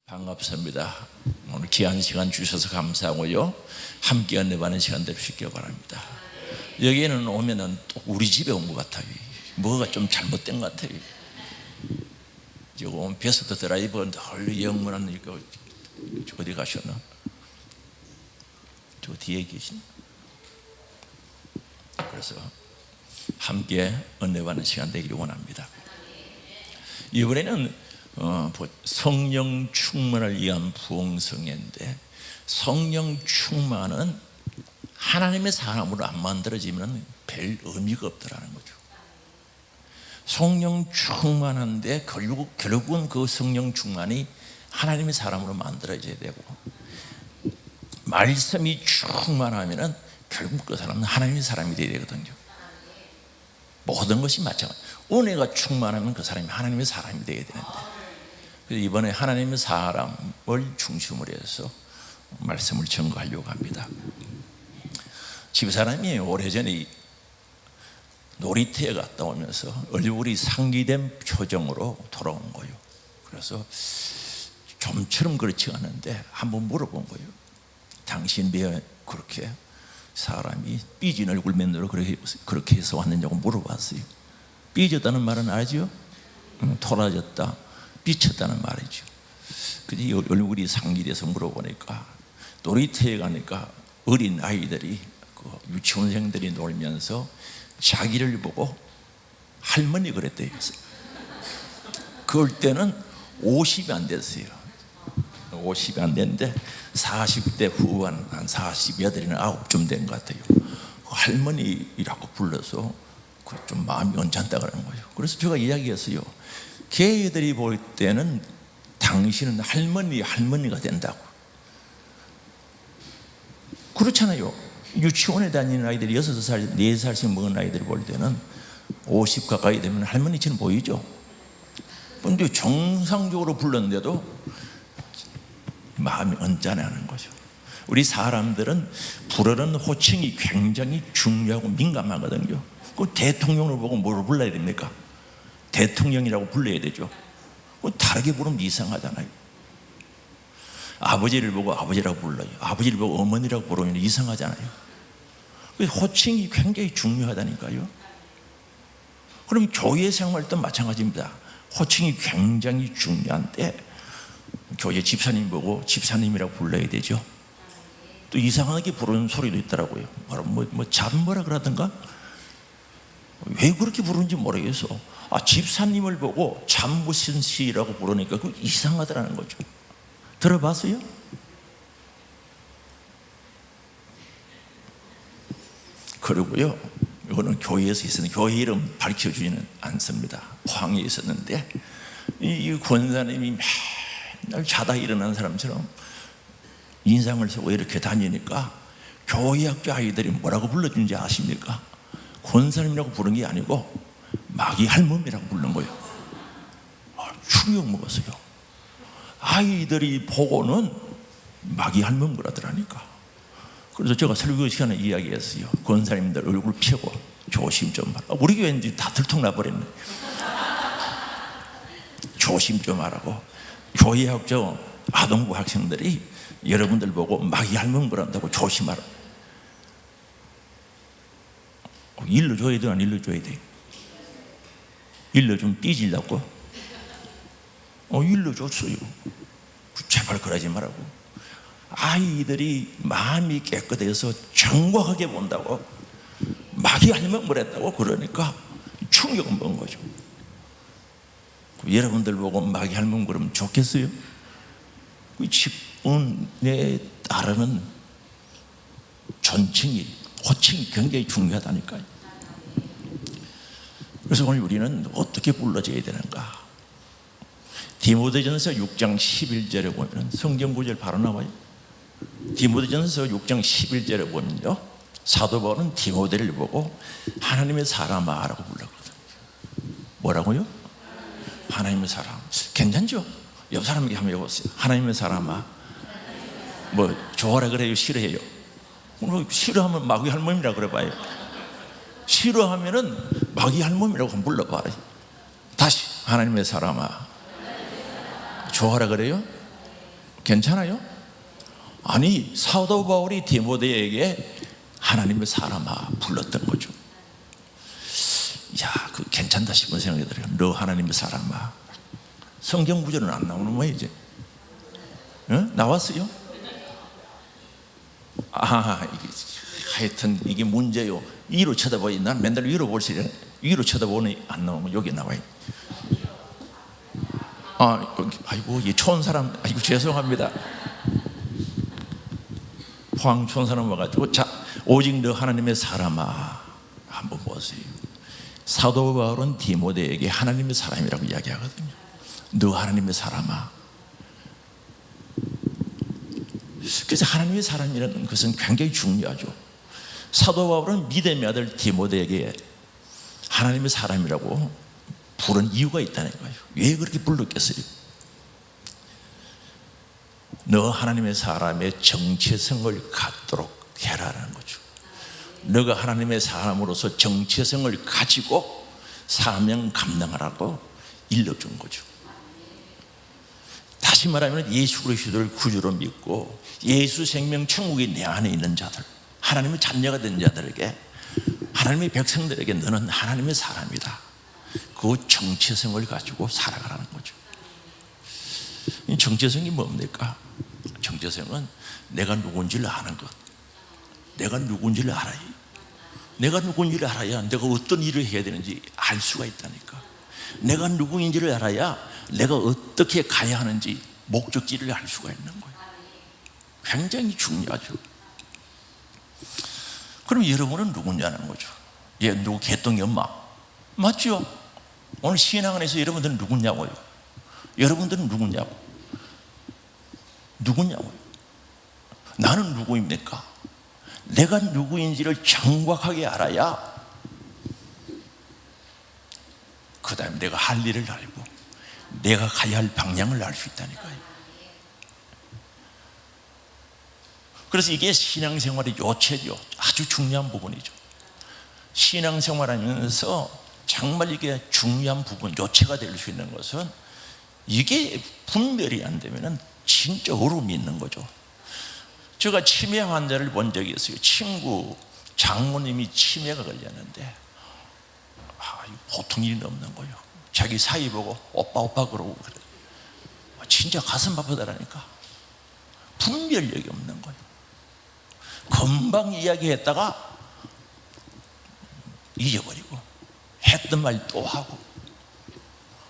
반갑습니다. 오늘 귀한 시간 주셔서 감사하고요. 함께 은혜받는 시간 되시기 바랍니다. 여기에는 오면은 또 우리 집에 온 것 같아요. 뭐가 좀 잘못된 것 같아요. 지금 베스트 드라이버 널 영문하는 이거 어디 가셨나? 저 뒤에 계신. 그래서 함께 은혜받는 시간 되기를 원합니다. 이번에는 성령 충만을 위한 부흥성회인데, 성령 충만은 하나님의 사람으로 안 만들어지면 별 의미가 없더라는 거죠. 성령 충만한데 결국은 그 성령 충만이 하나님의 사람으로 만들어져야 되고, 말씀이 충만하면 결국 그 사람은 하나님의 사람이 되어야 되거든요. 모든 것이 마찬가지예요. 은혜가 충만하면 그 사람이 하나님의 사람이 되어야 되는데, 그래서 이번에 하나님의 사람을 중심으로 해서 말씀을 전거하려고 합니다. 집사람이 오래전에 놀이터에 갔다 오면서 얼굴이 상기된 표정으로 돌아온 거예요. 그래서 좀처럼 그렇지 않은데 한번 물어본 거예요. 당신 왜 그렇게 사람이 삐진 얼굴 맨으로 그렇게 해서 왔느냐고 물어봤어요. 삐졌다는 말은 알죠? 토라졌다, 삐쳤다는 말이죠. 근데 얼굴이 상기돼서 물어보니까, 놀이터에 가니까 어린 아이들이, 그 유치원생들이 놀면서 자기를 보고 할머니 그랬대요. 그럴 때는 50이 안 됐어요. 50이 안 됐는데 40대 후반, 한 48이나 9쯤 된 것 같아요. 할머니라고 불러서 좀 마음이 언짢다 그러는 거예요. 그래서 제가 이야기했어요. 걔들이 볼 때는 당신은 할머니가 된다고. 그렇잖아요. 유치원에 다니는 아이들이 6살, 4살씩 먹은 아이들이 볼 때는 50 가까이 되면 할머니처럼 보이죠. 그런데 정상적으로 불렀는데도 마음이 언짢아하는 거죠. 우리 사람들은 부르는 호칭이 굉장히 중요하고 민감하거든요. 그 대통령을 보고 뭘 불러야 됩니까? 대통령이라고 불러야 되죠. 다르게 부르면 이상하잖아요. 아버지를 보고 아버지라고 불러요. 아버지를 보고 어머니라고 부르면 이상하잖아요. 호칭이 굉장히 중요하다니까요. 그럼 교회 생활도 마찬가지입니다. 호칭이 굉장히 중요한데, 교회 집사님 보고 집사님이라고 불러야 되죠. 또 이상하게 부르는 소리도 있더라고요. 잡뭐라 그러던가? 왜 그렇게 부르는지 모르겠어. 집사님을 보고 잠무신 씨라고 부르니까 그 이상하더라는 거죠. 들어봤어요? 그리고요, 이거는 교회에서 있었는데, 교회 이름 밝혀주지는 않습니다. 포항에 있었는데, 이 권사님이 맨날 자다 일어난 사람처럼 인상을 쓰고 이렇게 다니니까 교회 학교 아이들이 뭐라고 불러주는지 아십니까? 권사님이라고 부른 게 아니고 마귀 할멈이라고 부른 거예요. 충격 먹었어요. 아이들이 보고는 마귀 할멈 그러더라니까. 그래서 제가 설교 시간에 이야기했어요. 권사님들 얼굴 펴고 조심 좀 하라. 우리 교회는 이제 다 들통나버렸네. 조심 좀 하라고. 교회 학교 아동부 학생들이 여러분들 보고 마귀 할멈 그런다고 조심하라. 일러줘야 돼, 안 일러줘야 돼? 일러주면 삐질라고? 일러줬어요. 제발 그러지 말라고. 아이들이 마음이 깨끗해서 정확하게 본다고 마귀 할멈 그랬다고 그러니까 충격을 먹은 거죠. 여러분들 보고 마귀 할멈 그러면 좋겠어요? 그 직분에 따르는 존칭이, 호칭이 굉장히 중요하다니까요. 그래서 오늘 우리는 어떻게 불러줘야 되는가? 디모데전서 6장 11절에 보면 성경 구절 바로 나와요. 디모데전서 6장 11절에 보면요, 사도 바울은 디모데를 보고 하나님의 사람아라고 불렀거든요. 뭐라고요? 하나님의 사람. 괜찮죠? 옆 사람에게 한번 해보세요. 하나님의 사람아. 뭐 좋아라 그래요? 싫어해요? 싫어하면 마귀 할멈이라고 그래봐요. 싫어하면은 마귀 할멈이라고 한번 불러봐요. 다시 하나님의 사람아. 좋아라 그래요? 괜찮아요? 아니, 사도 바울이 디모데에게 하나님의 사람아 불렀던 거죠. 야, 그 괜찮다 싶은 생각이 들어요. 너 하나님의 사람아. 성경 구절은 안 나오는 거예요 이제? 나왔어요? 이게 하여튼 이게 문제요. 위로 쳐다보니 난 맨날 위로 볼시래. 위로 쳐다보니 안 나오면 여기 나와요. 여기, 아이고 이 촌 사람, 아이고 죄송합니다. 포항 촌 사람 와가지고 자, 오직 너 하나님의 사람아 한번 보세요. 사도 바울은 디모데에게 하나님의 사람이라고 이야기하거든요. 너 하나님의 사람아. 그래서 하나님의 사람이라는 것은 굉장히 중요하죠. 사도 바울은 믿음의 아들 디모데에게 하나님의 사람이라고 부른 이유가 있다는 거예요. 왜 그렇게 불렀겠어요? 너 하나님의 사람의 정체성을 갖도록 해라라는 거죠. 너가 하나님의 사람으로서 정체성을 가지고 사명 감당하라고 일러준 거죠. 다시 말하면 예수 그리스도를 구주로 믿고 예수 생명 천국이 내 안에 있는 자들, 하나님의 자녀가 된 자들에게, 하나님의 백성들에게 너는 하나님의 사람이다. 그 정체성을 가지고 살아가라는 거죠. 이 정체성이 뭡니까? 정체성은 내가 누군지를 아는 것. 내가 누군지를 알아야, 내가 누군지를 알아야 내가 어떤 일을 해야 되는지 알 수가 있다니까. 내가 누구인지를 알아야 내가 어떻게 가야 하는지 목적지를 알 수가 있는 거예요. 굉장히 중요하죠. 그럼 여러분은 누구냐는 거죠. 누구 개똥이 엄마? 맞죠? 오늘 신앙 안에서 여러분들은 누구냐고요? 여러분들은 누구냐고? 누구냐고요? 나는 누구입니까? 내가 누구인지를 정확하게 알아야 그 다음에 내가 할 일을 알고 내가 가야 할 방향을 알 수 있다니까요. 그래서 이게 신앙생활의 요체죠. 아주 중요한 부분이죠. 신앙생활하면서 정말 이게 중요한 부분, 요체가 될 수 있는 것은 이게 분별이 안 되면 진짜 어려움이 있는 거죠. 제가 치매 환자를 본 적이 있어요. 친구 장모님이 치매가 걸렸는데 보통 일이 없는 거예요. 자기 사이 보고 오빠 오빠 그러고 그래. 진짜 가슴 아프다라니까. 분별력이 없는 거예요. 금방 이야기했다가 잊어버리고 했던 말 또 하고,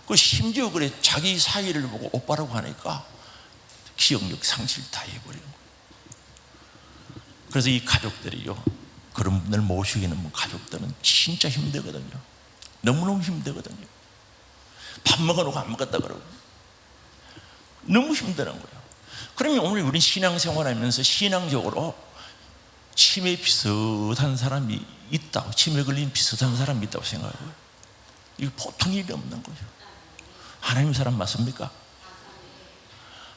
그 심지어 그래 자기 사이를 보고 오빠라고 하니까 기억력 상실 다 해버리는 거예요. 그래서 이 가족들이요, 그런 분들 모시기는 가족들은 진짜 힘들거든요. 너무너무 힘들거든요. 밥 먹어놓고 안 먹었다 그러고 너무 힘드는 거예요. 그러면 오늘 우리 신앙생활 하면서 신앙적으로 치매 비슷한 사람이 있다고, 치매 걸린 비슷한 사람이 있다고 생각해요. 이거 보통 일이 없는 거예요. 하나님의 사람 맞습니까?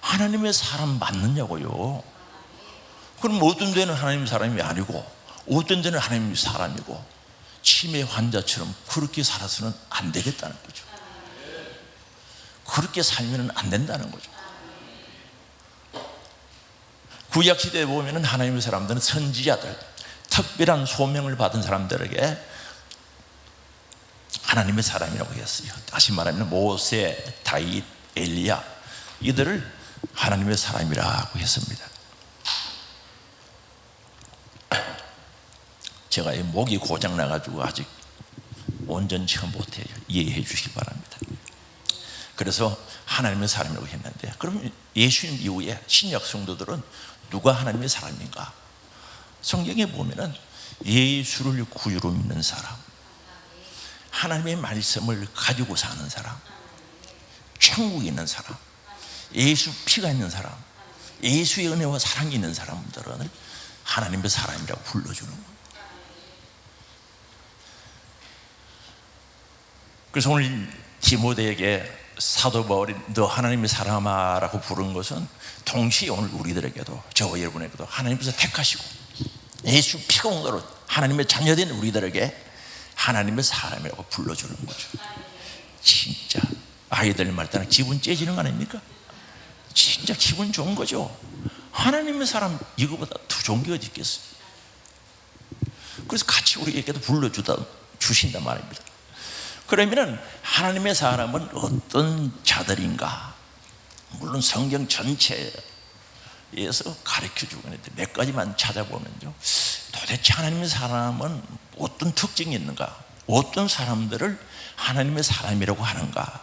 하나님의 사람 맞느냐고요. 그럼 어떤 데는 하나님의 사람이 아니고 어떤 데는 하나님의 사람이고, 치매 환자처럼 그렇게 살아서는 안 되겠다는 거죠. 그렇게 살면 안 된다는 거죠. 구약시대에 보면 하나님의 사람들은 선지자들, 특별한 소명을 받은 사람들에게 하나님의 사람이라고 했어요. 다시 말하면 모세, 다윗, 엘리야, 이들을 하나님의 사람이라고 했습니다. 제가 목이 고장 나가지고 아직 온전치 못해요. 이해해 주시기 바랍니다. 그래서 하나님의 사람이라고 했는데, 그럼 예수님 이후에 신약 성도들은 누가 하나님의 사람인가? 성경에 보면은 예수를 구주로 믿는 사람, 하나님의 말씀을 가지고 사는 사람, 천국에 있는 사람, 예수 피가 있는 사람, 예수의 은혜와 사랑이 있는 사람들은 하나님의 사람이라고 불러주는 거예요. 그래서 오늘 디모데에게 사도 바울이 너 하나님의 사람아라고 부른 것은 동시에 오늘 우리들에게도, 저와 여러분에게도 하나님께서 택하시고 예수 피가 온거로 하나님의 자녀된 우리들에게 하나님의 사람이라고 불러주는 거죠. 진짜 아이들 말 따라 기분 째지는 거 아닙니까? 진짜 기분 좋은 거죠. 하나님의 사람 이거보다 더 좋은 게 어디 있겠어요. 그래서 같이 우리에게도 주신단 말입니다. 그러면 하나님의 사람은 어떤 자들인가? 물론 성경 전체에서 가르쳐주고 있는데 몇 가지만 찾아보면요, 도대체 하나님의 사람은 어떤 특징이 있는가? 어떤 사람들을 하나님의 사람이라고 하는가?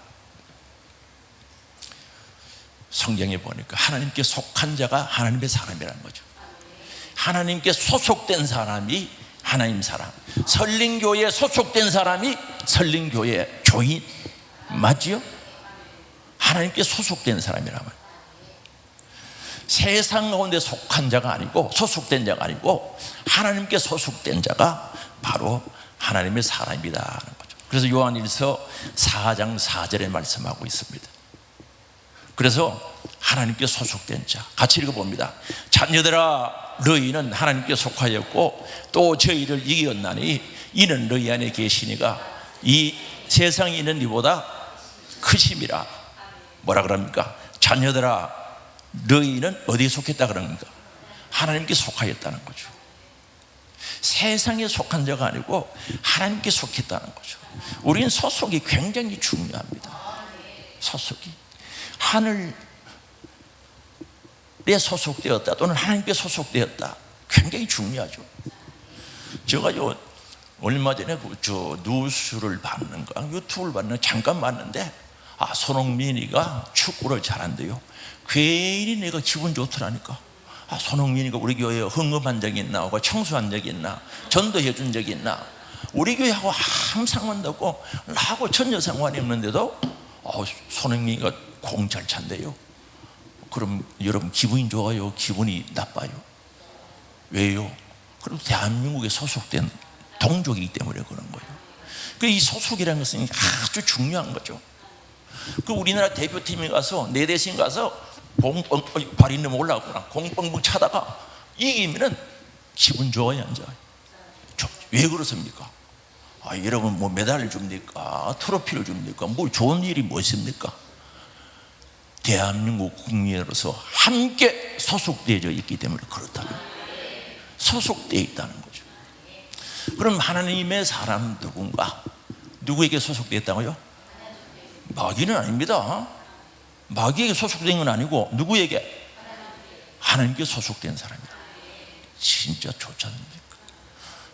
성경에 보니까 하나님께 속한 자가 하나님의 사람이라는 거죠. 하나님께 소속된 사람이 하나님 사람, 설린교회에 소속된 사람이 설린교회 교인 맞지요? 하나님께 소속된 사람이란 말이에요. 세상 가운데 속한 자가 아니고 소속된 자가 아니고 하나님께 소속된 자가 바로 하나님의 사람이라는 거죠. 그래서 요한일서 4장 4절에 말씀하고 있습니다. 그래서 하나님께 소속된 자, 같이 읽어봅니다. 자녀들아, 너희는 하나님께 속하였고 또 저희를 이겼나니 이는 너희 안에 계시니가 이 세상에 있는 이보다 크심이라. 뭐라 그럽니까? 자녀들아, 너희는 어디에 속했다 그럽니까? 하나님께 속하였다는 거죠. 세상에 속한 자가 아니고 하나님께 속했다는 거죠. 우리는 소속이 굉장히 중요합니다. 소속이 하늘에 소속되었다 또는 하나님께 소속되었다, 굉장히 중요하죠. 제가 얼마 전에 뉴스를 봤는가, 유튜브를 봤는데 잠깐 봤는데, 손흥민이가 축구를 잘한대요. 괜히 내가 기분 좋더라니까. 손흥민이가 우리 교회에 헌금한 적이 있나, 혹은 청소한 적이 있나, 전도해 준 적이 있나, 우리 교회하고 항상 온다고 나하고 전혀 상관이 없는데도 손흥민이가 공 잘 찬대요. 그럼 여러분 기분이 좋아요? 기분이 나빠요? 왜요? 그럼 대한민국에 소속된 동족이기 때문에 그런 거예요. 이 소속이라는 것은 아주 중요한 거죠. 우리나라 대표팀이 가서 내 대신 가서 발이 너무 올라가거나 공 뻥뻥 차다가 이기면은 기분 좋아요, 안 좋아요? 왜 그렇습니까? 여러분 뭐 메달을 줍니까? 트로피를 줍니까? 뭐 좋은 일이 뭐 있습니까? 대한민국 국민으로서 함께 소속되어 있기 때문에 그렇다는 거예요. 소속되어 있다는 거죠. 그럼 하나님의 사람 누군가? 누구에게 소속되었다고요? 마귀는 아닙니다. 마귀에게 소속된 건 아니고 누구에게? 하나님께 소속된 사람이다. 진짜 좋지 않습니까?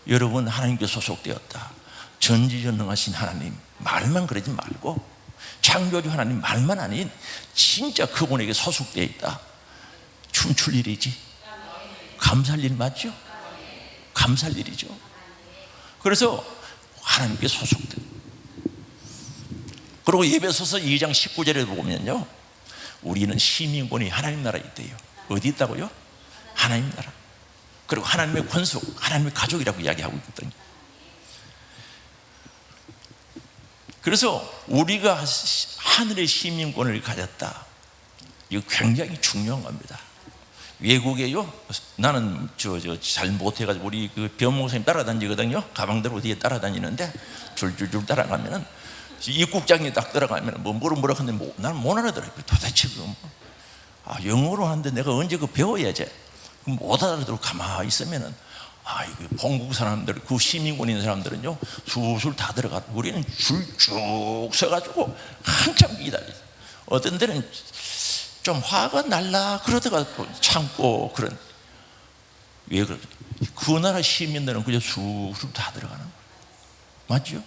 여러분, 하나님께 소속되었다. 전지전능하신 하나님 말만 그러지 말고 창조주 하나님 말만 아닌 진짜 그분에게 소속되어 있다. 춤출 일이지. 감사할 일 맞죠? 감사할 일이죠. 그래서 하나님께 소속된. 그리고 에베소서 2장 19절에 보면요, 우리는 시민권이 하나님 나라에 있대요. 어디 있다고요? 하나님 나라. 그리고 하나님의 권속, 하나님의 가족이라고 이야기하고 있거든요. 그래서 우리가 하늘의 시민권을 가졌다. 이거 굉장히 중요한 겁니다. 외국에요, 나는 잘 못해가지고 우리 변목사님 따라다니거든요. 가방대로 뒤에 따라다니는데 줄줄줄 따라가면은 입국장에 딱 들어가면 뭐라 하는데 나는 못 알아들어요. 도대체 영어로 하는데 내가 언제 배워야지. 못 알아들고 가만히 있으면은 이거 본국 사람들, 시민권 있는 사람들은요 술술 다 들어가고 우리는 줄 쭉 서가지고 한참 기다리죠. 어떤 데는 좀 화가 날라 그러다가 참고 그런. 왜 그러죠? 그 나라 시민들은 그냥 술술 다 들어가는 거예요. 맞죠?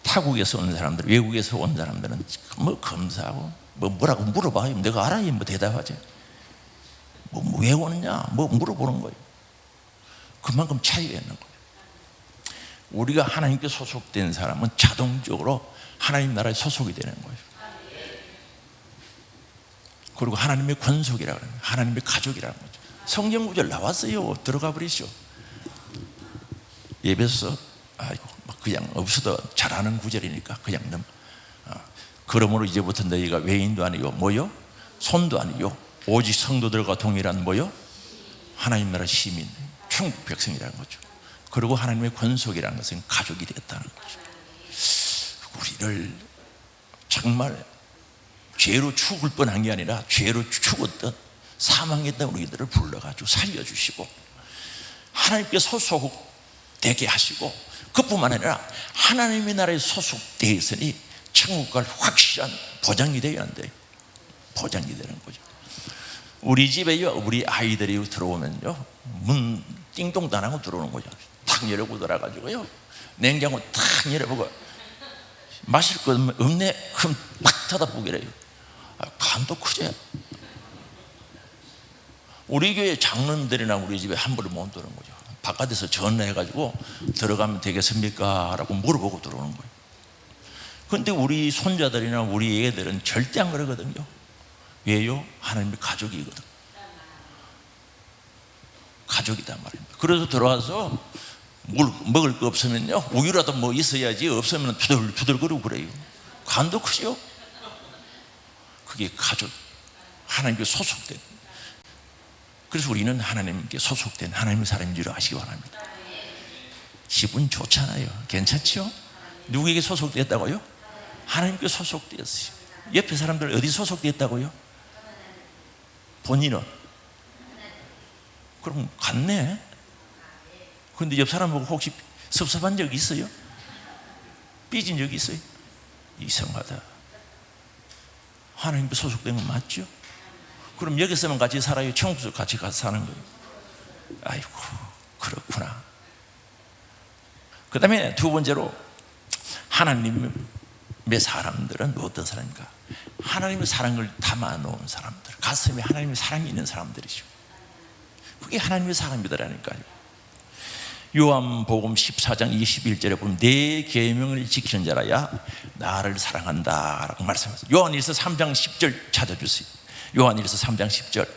타국에서 온 사람들, 외국에서 온 사람들은 뭐 검사하고 뭐라고 물어봐요. 내가 알아야 대답하지. 왜 오느냐? 물어보는 거예요. 그만큼 차이가 있는 거예요. 우리가 하나님께 소속된 사람은 자동적으로 하나님 나라에 소속이 되는 거예요. 그리고 하나님의 권속이라고 합니다. 하나님의 가족이라는 거죠. 성경 구절 나왔어요. 들어가 버리시오. 예배서 그냥 없어도 잘하는 구절이니까 그냥 그러므로 이제부터 너희가 외인도 아니고 뭐요? 손도 아니요 오직 성도들과 동일한 뭐요? 하나님 나라 시민, 천국 백성이라는 거죠. 그리고 하나님의 권속이라는 것은 가족이 되었다는 거죠. 우리를 정말 죄로 죽을 뻔한 게 아니라 죄로 죽었던 사망했던 우리들을 불러가지고 살려주시고 하나님께 소속되게 하시고, 그뿐만 아니라 하나님의 나라에 소속되어 있으니 천국 갈 확실한 보장이 되어야 한대요. 보장이 되는 거죠. 우리 집에요, 우리 아이들이 들어오면요, 문 띵동도 안 하고 들어오는 거죠. 탁 열고 들어가지고요, 냉장고 탁 열어보고 마실 거 없네? 그럼 딱 닫아보기래요. 간도 크지? 우리 교회 장로님들이나 우리 집에 함부로 못 들어오는 거죠. 바깥에서 전화해가지고 들어가면 되겠습니까? 라고 물어보고 들어오는 거예요. 그런데 우리 손자들이나 우리 애들은 절대 안 그러거든요. 왜요? 하나님의 가족이거든. 가족이단 말입니다. 그래서 들어와서 먹을 거 없으면요, 우유라도 뭐 있어야지, 없으면 투덜투덜거리고 그래요. 간도 크죠? 그게 가족, 하나님께 소속된. 그래서 우리는 하나님께 소속된 하나님의 사람인 줄 아시기 바랍니다. 기분 좋잖아요. 괜찮죠? 누구에게 소속됐다고요? 하나님께 소속되었어요. 옆에 사람들 어디 소속됐다고요? 본인은? 그럼 갔네. 그런데 옆 사람 보고 혹시 섭섭한 적 있어요? 삐진 적 있어요? 이상하다. 하나님께 소속된 건 맞죠? 그럼 여기서만 같이 살아요? 천국에서 같이 가서 사는 거예요? 아이고, 그렇구나. 그 다음에 두 번째로, 하나님의 사람들은 어떤 사람인가? 하나님의 사랑을 담아놓은 사람들, 가슴에 하나님의 사랑이 있는 사람들이죠. 그게 하나님의 사람이더라니까요. 요한복음 14장 21절에 보면 내 계명을 지키는 자라야 나를 사랑한다 라고 말씀하셨어요. 요한일서 3장 10절 찾아주세요. 요한일서 3장 10절.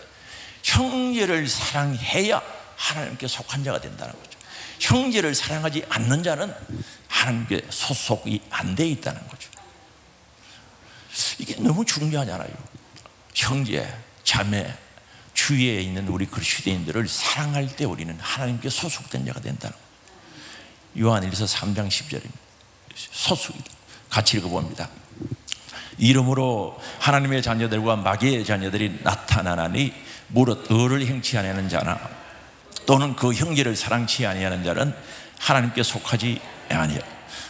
형제를 사랑해야 하나님께 속한 자가 된다는 거죠. 형제를 사랑하지 않는 자는 하나님께 소속이 안 돼 있다는 거죠. 이게 너무 중요하잖아요. 형제, 자매, 주위에 있는 우리 그리스도인들을 사랑할 때 우리는 하나님께 소속된 자가 된다는 거예요. 요한일서 3장 10절입니다. 소속이다. 같이 읽어봅니다. 이러므로 하나님의 자녀들과 마귀의 자녀들이 나타나나니 무릇 의를 행치 아니하는 자나 또는 그 형제를 사랑치 아니하는 자는 하나님께 속하지 아니하여.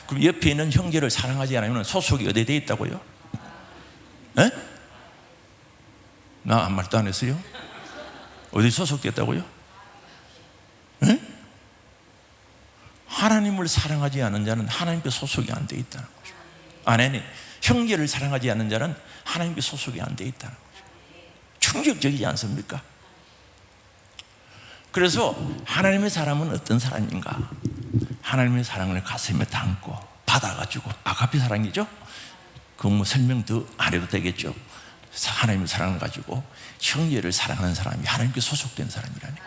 그럼 옆에 있는 형제를 사랑하지 않으면 소속이 어디에 돼 있다고요? 에? 나 아무 말도 안 했어요? 어디 소속됐다고요? 에? 하나님을 사랑하지 않는 자는 하나님께 소속이 안 돼 있다는 거죠. 아니, 형제를 사랑하지 않는 자는 하나님께 소속이 안 돼 있다는 거죠. 충격적이지 않습니까? 그래서 하나님의 사람은 어떤 사람인가? 하나님의 사랑을 가슴에 담고 받아가지고, 아가페 사랑이죠? 그 뭐 설명 더 안 해도 되겠죠? 하나님의 사랑을 가지고 형제를 사랑하는 사람이 하나님께 소속된 사람이라니까.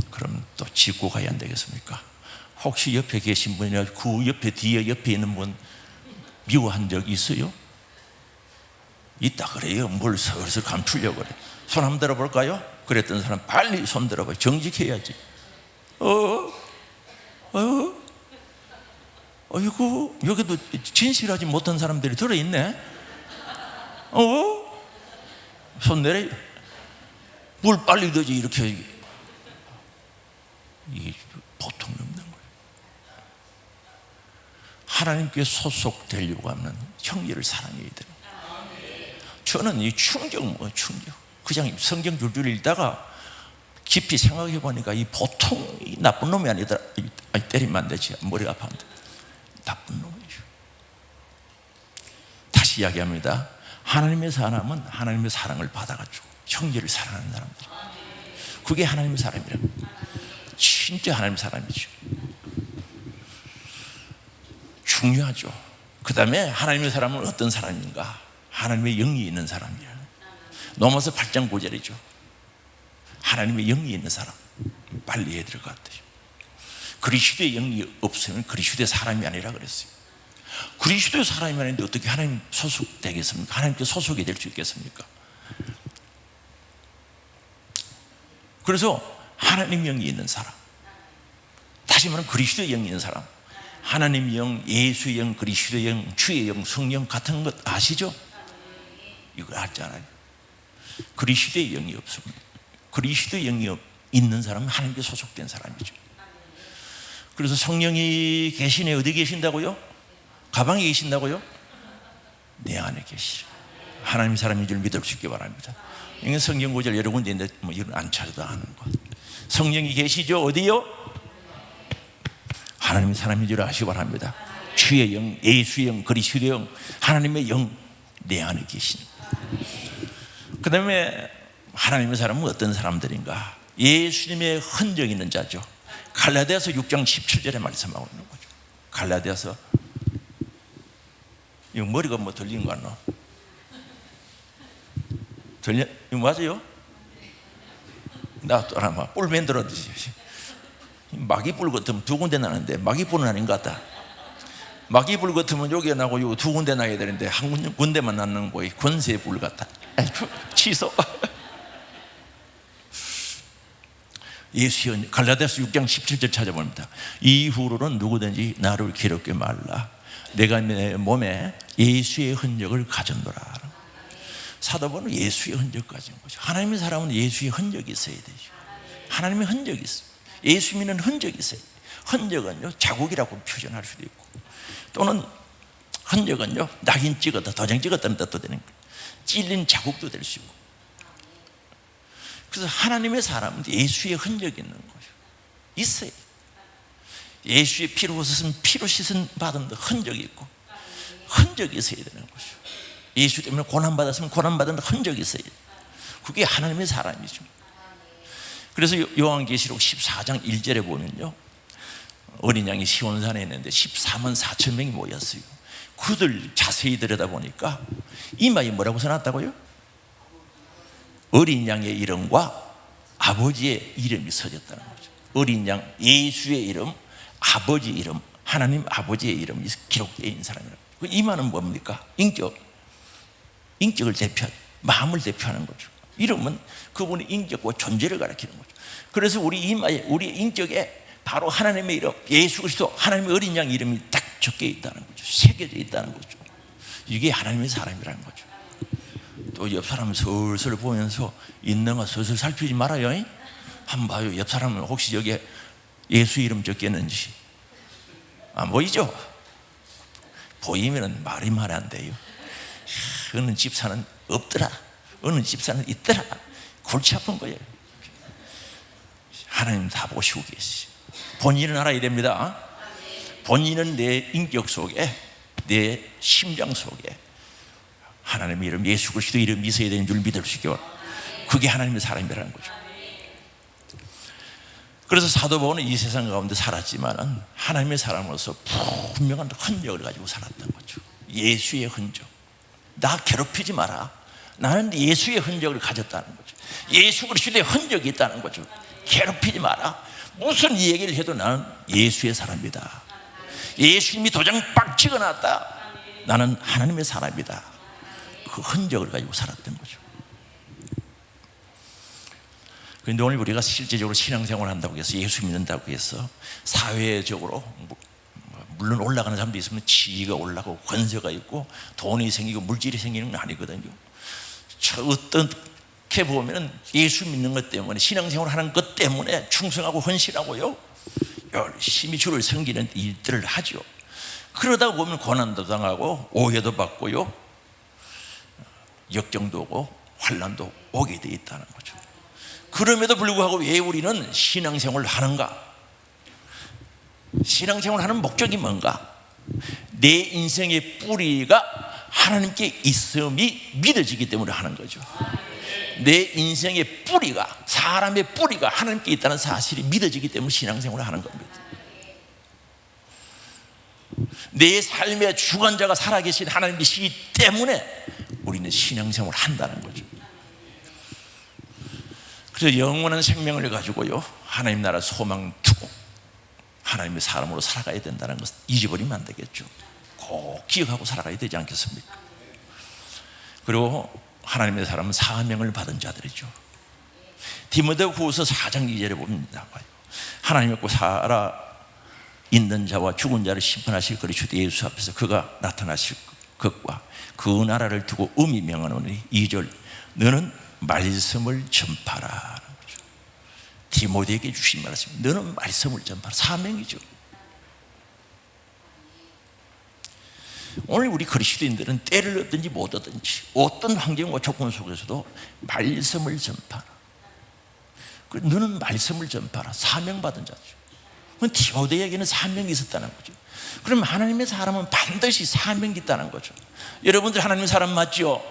그럼 또 짚고 가야 안 되겠습니까? 혹시 옆에 계신 분이나 그 옆에 뒤에 옆에 있는 분 미워한 적 있어요? 있다 그래요. 뭘 슬슬 감추려고 그래. 손 한번 들어볼까요? 그랬던 사람 빨리 손 들어봐요. 정직해야지. 어이구, 여기도 진실하지 못한 사람들이 들어있네. 손 내려. 뭘 빨리 되지 이렇게. 이게 보통이 없는 거예요. 하나님께 소속되려고 하면 형제를 사랑해야 돼요. 저는 이 충격. 그냥 성경 줄줄 읽다가 깊이 생각해 보니까 이 보통 이 나쁜 놈이 아니더라. 때리면 안 되지. 머리가 아파한다. 나쁜 놈이죠. 다시 이야기합니다. 하나님의 사람은 하나님의 사랑을 받아가지고 형제를 사랑하는 사람들. 그게 하나님의 사람이라고. 진짜 하나님의 사람이죠. 중요하죠. 그 다음에 하나님의 사람은 어떤 사람인가? 하나님의 영이 있는 사람이에요. 로마서 8장 9절이죠. 하나님의 영이 있는 사람. 빨리 해야 될 것 같아요. 그리스도의 영이 없으면 그리스도의 사람이 아니라 그랬어요. 그리스도의 사람이 아닌데 어떻게 하나님 소속되겠습니까? 하나님께 소속이 될 수 있겠습니까? 그래서 하나님 영이 있는 사람, 다시 말하면 그리스도의 영이 있는 사람, 하나님 영, 예수의 영, 그리스도의 영, 주의 영, 성령 같은 것 아시죠? 이거 알잖아요. 그리스도의 영이 없습니다. 그리스도의 영이 있는 사람은 하나님께 소속된 사람이죠. 그래서 성령이 계시네. 어디 계신다고요? 가방에 계신다고요? 내 안에 계시죠. 하나님 사람인 줄 믿을 수 있기 바랍니다. 이건 성경 구절 여러 군데 있는데 이건 안 찾아도 아는 것. 성령이 계시죠? 어디요? 하나님 사람인 줄 아시기 바랍니다. 주의 영, 예수의 영, 그리스도의 영, 하나님의 영 내 안에 계십니다. 그 다음에 하나님의 사람은 어떤 사람들인가? 예수님의 흔적 있는 자죠. 갈라디아서 6장 17절에 말씀하고 있는 거죠. 갈라디아서, 이거 머리가 뭐 들리는 거 같나? 들려? 이거 맞아요? 나 또 하나 뿔 만들어주지. 마귀뿔 같으면 두 군데 나는데 마귀뿔은 아닌 것 같다. 마귀불 같으면 여기에 나고 요 두 군데 나야 되는데 한 군데만 낳는 거에 권세불 같아. 취소. 예수의 갈라디아서 6장 17절 찾아봅니다. 이후로는 누구든지 나를 괴롭게 말라. 내가 내 몸에 예수의 흔적을 가졌노라. 사도 바울은 예수의 흔적 가진 거죠. 하나님의 사람은 예수의 흔적이 있어야 되죠. 하나님의 흔적이 있어요. 예수 믿는 흔적이 있어요. 흔적은요, 자국이라고 표현할 수도 있고, 또는 흔적은요, 낙인 찍었다, 도장 찍었다는 뜻도 되는 거예요. 찔린 자국도 될 수 있고. 그래서 하나님의 사람은 예수의 흔적이 있는 거죠. 있어요. 예수의 피로 씻은, 피로 씻은 받은 흔적이 있고, 흔적이 있어야 되는 거죠. 예수 때문에 고난받았으면 고난받은 흔적이 있어요. 그게 하나님의 사람이죠. 그래서 요한계시록 14장 1절에 보면요, 어린 양이 시온산에 있는데 14만 4천 명이 모였어요. 그들 자세히 들여다보니까 이마에 뭐라고 써놨다고요? 어린 양의 이름과 아버지의 이름이 써졌다는 거죠. 어린 양 예수의 이름, 아버지 이름, 하나님 아버지의 이름이 기록되어 있는 사람이라고. 그 이마는 뭡니까? 인격을 대표하는, 마음을 대표하는 거죠. 이름은 그분의 인격과 존재를 가리키는 거죠. 그래서 우리 이마에, 우리 인격에 바로 하나님의 이름, 예수 그리스도, 하나님의 어린 양 이름이 딱 적혀 있다는 거죠. 새겨져 있다는 거죠. 이게 하나님의 사람이라는 거죠. 또 옆 사람 슬슬 보면서 있는 거 슬슬 살피지 말아요. 한번 봐요. 옆 사람은 혹시 여기에 예수 이름 적겠는지. 안 보이죠? 보이면 말이 말 안 돼요. 어느 집사는 없더라, 어느 집사는 있더라. 골치 아픈 거예요. 하나님 다 보시고 계시죠. 본인은 알아야 됩니다. 본인은 내 인격 속에, 내 심장 속에 하나님의 이름, 예수 그리스도 이름이 있어야 되는 줄 믿을 수 있게. 그게 하나님의 사람이라는 거죠. 그래서 사도 바울은 이 세상 가운데 살았지만 하나님의 사람으로서 분명한 흔적을 가지고 살았던 거죠. 예수의 흔적. 나 괴롭히지 마라. 나는 예수의 흔적을 가졌다는 거죠. 예수 그리스도의 흔적이 있다는 거죠. 괴롭히지 마라. 무슨 얘기를 해도 나는 예수의 사람이다. 예수님이 도장 빡 찍어놨다. 나는 하나님의 사람이다. 그 흔적을 가지고 살았던 거죠. 그런데 오늘 우리가 실제적으로 신앙생활을 한다고 해서, 예수 믿는다고 해서 사회적으로 물론 올라가는 사람도 있으면 지위가 올라가고 권세가 있고 돈이 생기고 물질이 생기는 건 아니거든요. 어떻게 보면 예수 믿는 것 때문에, 신앙생활을 하는 것 때문에 충성하고 헌신하고요, 열심히 주를 섬기는 일들을 하죠. 그러다 보면 고난도 당하고 오해도 받고요, 역경도 오고 환난도 오게 돼 있다는 거죠. 그럼에도 불구하고 왜 우리는 신앙생활을 하는가? 신앙생활을 하는 목적이 뭔가? 내 인생의 뿌리가 하나님께 있음이 믿어지기 때문에 하는 거죠. 내 인생의 뿌리가, 사람의 뿌리가 하나님께 있다는 사실이 믿어지기 때문에 신앙생활을 하는 겁니다. 내 삶의 주관자가 살아계신 하나님이시기 때문에 우리는 신앙생활을 한다는 거죠. 그래서 영원한 생명을 가지고요, 하나님 나라 소망 두고 하나님의 사람으로 살아가야 된다는 것을 잊어버리면 안 되겠죠. 꼭 기억하고 살아가야 되지 않겠습니까? 그리고 하나님의 사람은 사명을 받은 자들이죠. 디모데후서 4장 2절에 보면 나와요. 하나님 믿고 살아 있는 자와 죽은 자를 심판하실 그리스도 예수 앞에서 그가 나타나실 것. 것과 그 나라를 두고 음이 명하노니 2절 너는 말씀을 전파라. 디모데에게 주신 말씀입니다. 너는 말씀을 전파라. 사명이죠. 오늘 우리 그리스도인들은 때를 얻든지 못 얻든지 어떤 환경과 조건 속에서도 말씀을 전파라. 너는 말씀을 전파라. 사명받은 자죠. 디모데에게는 사명이 있었다는 거죠. 그럼 하나님의 사람은 반드시 사명이 있다는 거죠. 여러분들 하나님의 사람 맞죠?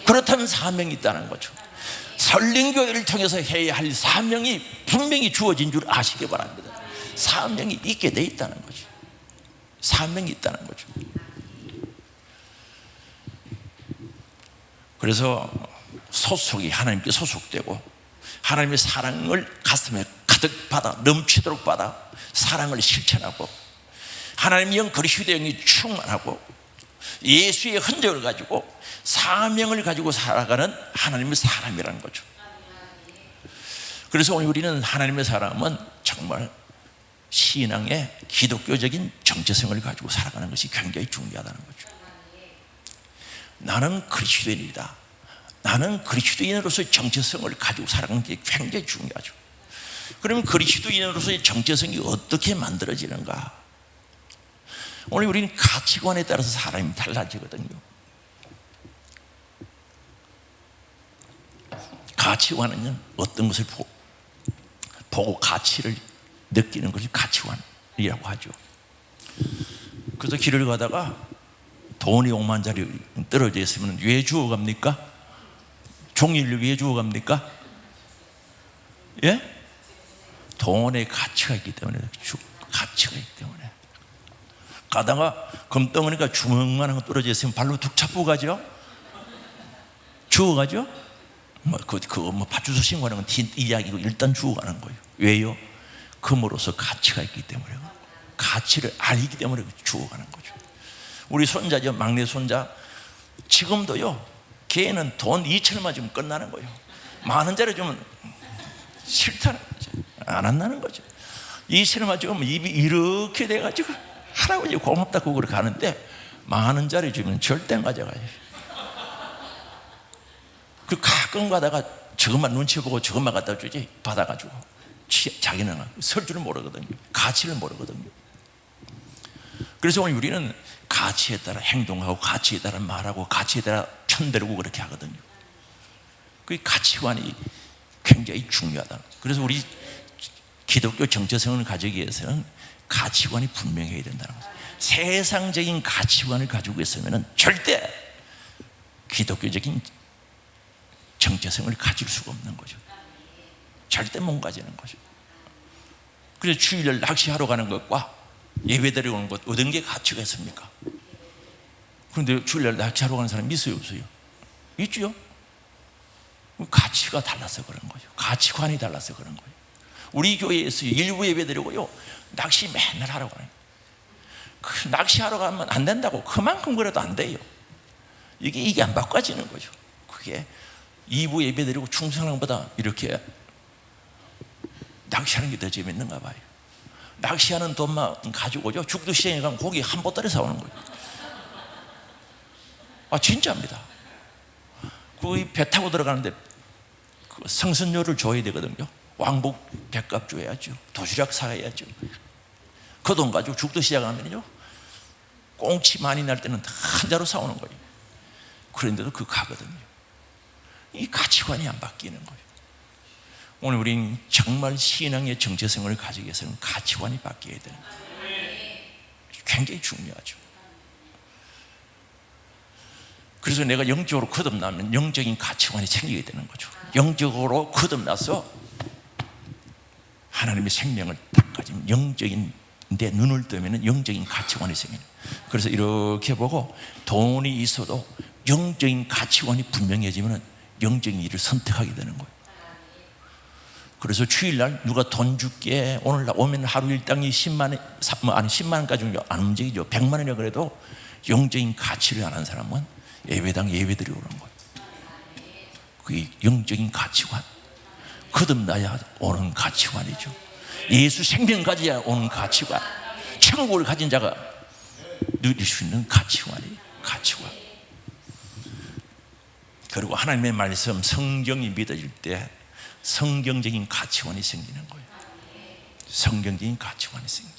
그렇다면 사명이 있다는 거죠. 설린교회를 통해서 해야 할 사명이 분명히 주어진 줄 아시기 바랍니다. 사명이 있게 돼 있다는 거죠. 사명이 있다는 거죠. 그래서 소속이 하나님께 소속되고 하나님의 사랑을 가슴에 가득 받아 넘치도록 받아 사랑을 실천하고 하나님의 영 그리스도의 영이 충만하고 예수의 흔적을 가지고 사명을 가지고 살아가는 하나님의 사람이라는 거죠. 그래서 오늘 우리는 하나님의 사람은 정말 신앙의 기독교적인 정체성을 가지고 살아가는 것이 굉장히 중요하다는 거죠. 나는 그리스도인이다. 나는 그리스도인으로서의 정체성을 가지고 살아가는 게 굉장히 중요하죠. 그러면 그리스도인으로서의 정체성이 어떻게 만들어지는가? 오늘 우리는 가치관에 따라서 사람이 달라지거든요. 가치관은 어떤 것을 보고 가치를 느끼는 것이 가치관이라고 하죠. 그래서 길을 가다가 돈이 5만짜리 떨어져 있으면 왜 주워갑니까? 종이를 왜 주워갑니까? 예? 돈의 가치가 있기 때문에, 가치가 있기 때문에. 가다가 금덩어리가 주먹만한 거 떨어져 있으면 발로 툭 차고 가죠? 주워가죠? 그거 파출소 신고하는 건 이야기고 일단 주워가는 거예요. 왜요? 금으로서 가치가 있기 때문에, 가치를 알기 때문에 주워가는 거죠. 우리 손자죠, 막내 손자. 지금도요, 걔는 돈 2천원만 주면 끝나는 거예요. 10,000원짜리 주면 싫다는 거죠. 안 한다는 거죠. 2천원만 주면 입이 이렇게 돼가지고 할아버지 고맙다고 그렇게 가는데 10,000원짜리 주면 절대 안 가져가요. 그 가끔 가다가 저것만 눈치 보고 저것만 갖다 주지 받아가지고 자기는 설 줄을 모르거든요. 가치를 모르거든요. 그래서 오늘 우리는 가치에 따라 행동하고 가치에 따라 말하고 가치에 따라 편들고 그렇게 하거든요. 그 가치관이 굉장히 중요하다. 그래서 우리 기독교 정체성을 가지기 위해서는 가치관이 분명해야 된다는 거죠. 세상적인 가치관을 가지고 있으면 절대 기독교적인 정체성을 가질 수가 없는 거죠. 절대 못 가지는 거죠. 그래서 주일날 낚시하러 가는 것과 예배드리러 오는 것 어떤 게 가치가 있습니까? 그런데 주일날 낚시하러 가는 사람이 있어요, 없어요? 있죠. 가치가 달라서 그런 거죠. 가치관이 달라서 그런 거예요. 우리 교회에서 일부 예배드리고요, 낚시 맨날 하러 가요. 낚시하러 가면 안 된다고, 그만큼 그래도 안 돼요. 이게 안 바꿔지는 거죠. 그게 2부 예배드리고 충성하는 것보다 이렇게 낚시하는 게 더 재밌는가 봐요. 낚시하는 돈만 가지고죠, 죽도시장에 가면 고기 한 보따리 사오는 거예요. 진짜입니다. 그 배 타고 들어가는데 그 성선료를 줘야 되거든요. 왕복 배값 줘야죠. 도시락 사야죠. 그 돈 가지고 죽도시장 가면요, 꽁치 많이 날 때는 한 자루 사오는 거예요. 그런데도 그 가거든요. 이 가치관이 안 바뀌는 거예요. 오늘 우리는 정말 신앙의 정체성을 가지기 위해서는 가치관이 바뀌어야 되는 거예요. 굉장히 중요하죠. 그래서 내가 영적으로 거듭나면 영적인 가치관이 생기게 되는 거죠. 영적으로 거듭나서 하나님의 생명을 딱 가지면 영적인 내 눈을 뜨면 영적인 가치관이 생겨요. 그래서 이렇게 보고 돈이 있어도 영적인 가치관이 분명해지면 영적인 일을 선택하게 되는 거예요. 그래서 주일날 누가 돈 줄게 오늘 오면 하루 일당이 10만원까지 안 움직이죠. 100만원이라 그래도 영적인 가치를 아는 사람은 예배당 예배드리 오는 거예요. 그게 영적인 가치관, 거듭나야 오는 가치관이죠. 예수 생명 가져야 오는 가치관, 천국을 가진 자가 누릴 수 있는 가치관이에요. 가치관. 그리고 하나님의 말씀, 성경이 믿어질 때 성경적인 가치관이 생기는 거예요. 성경적인 가치관이 생겨요.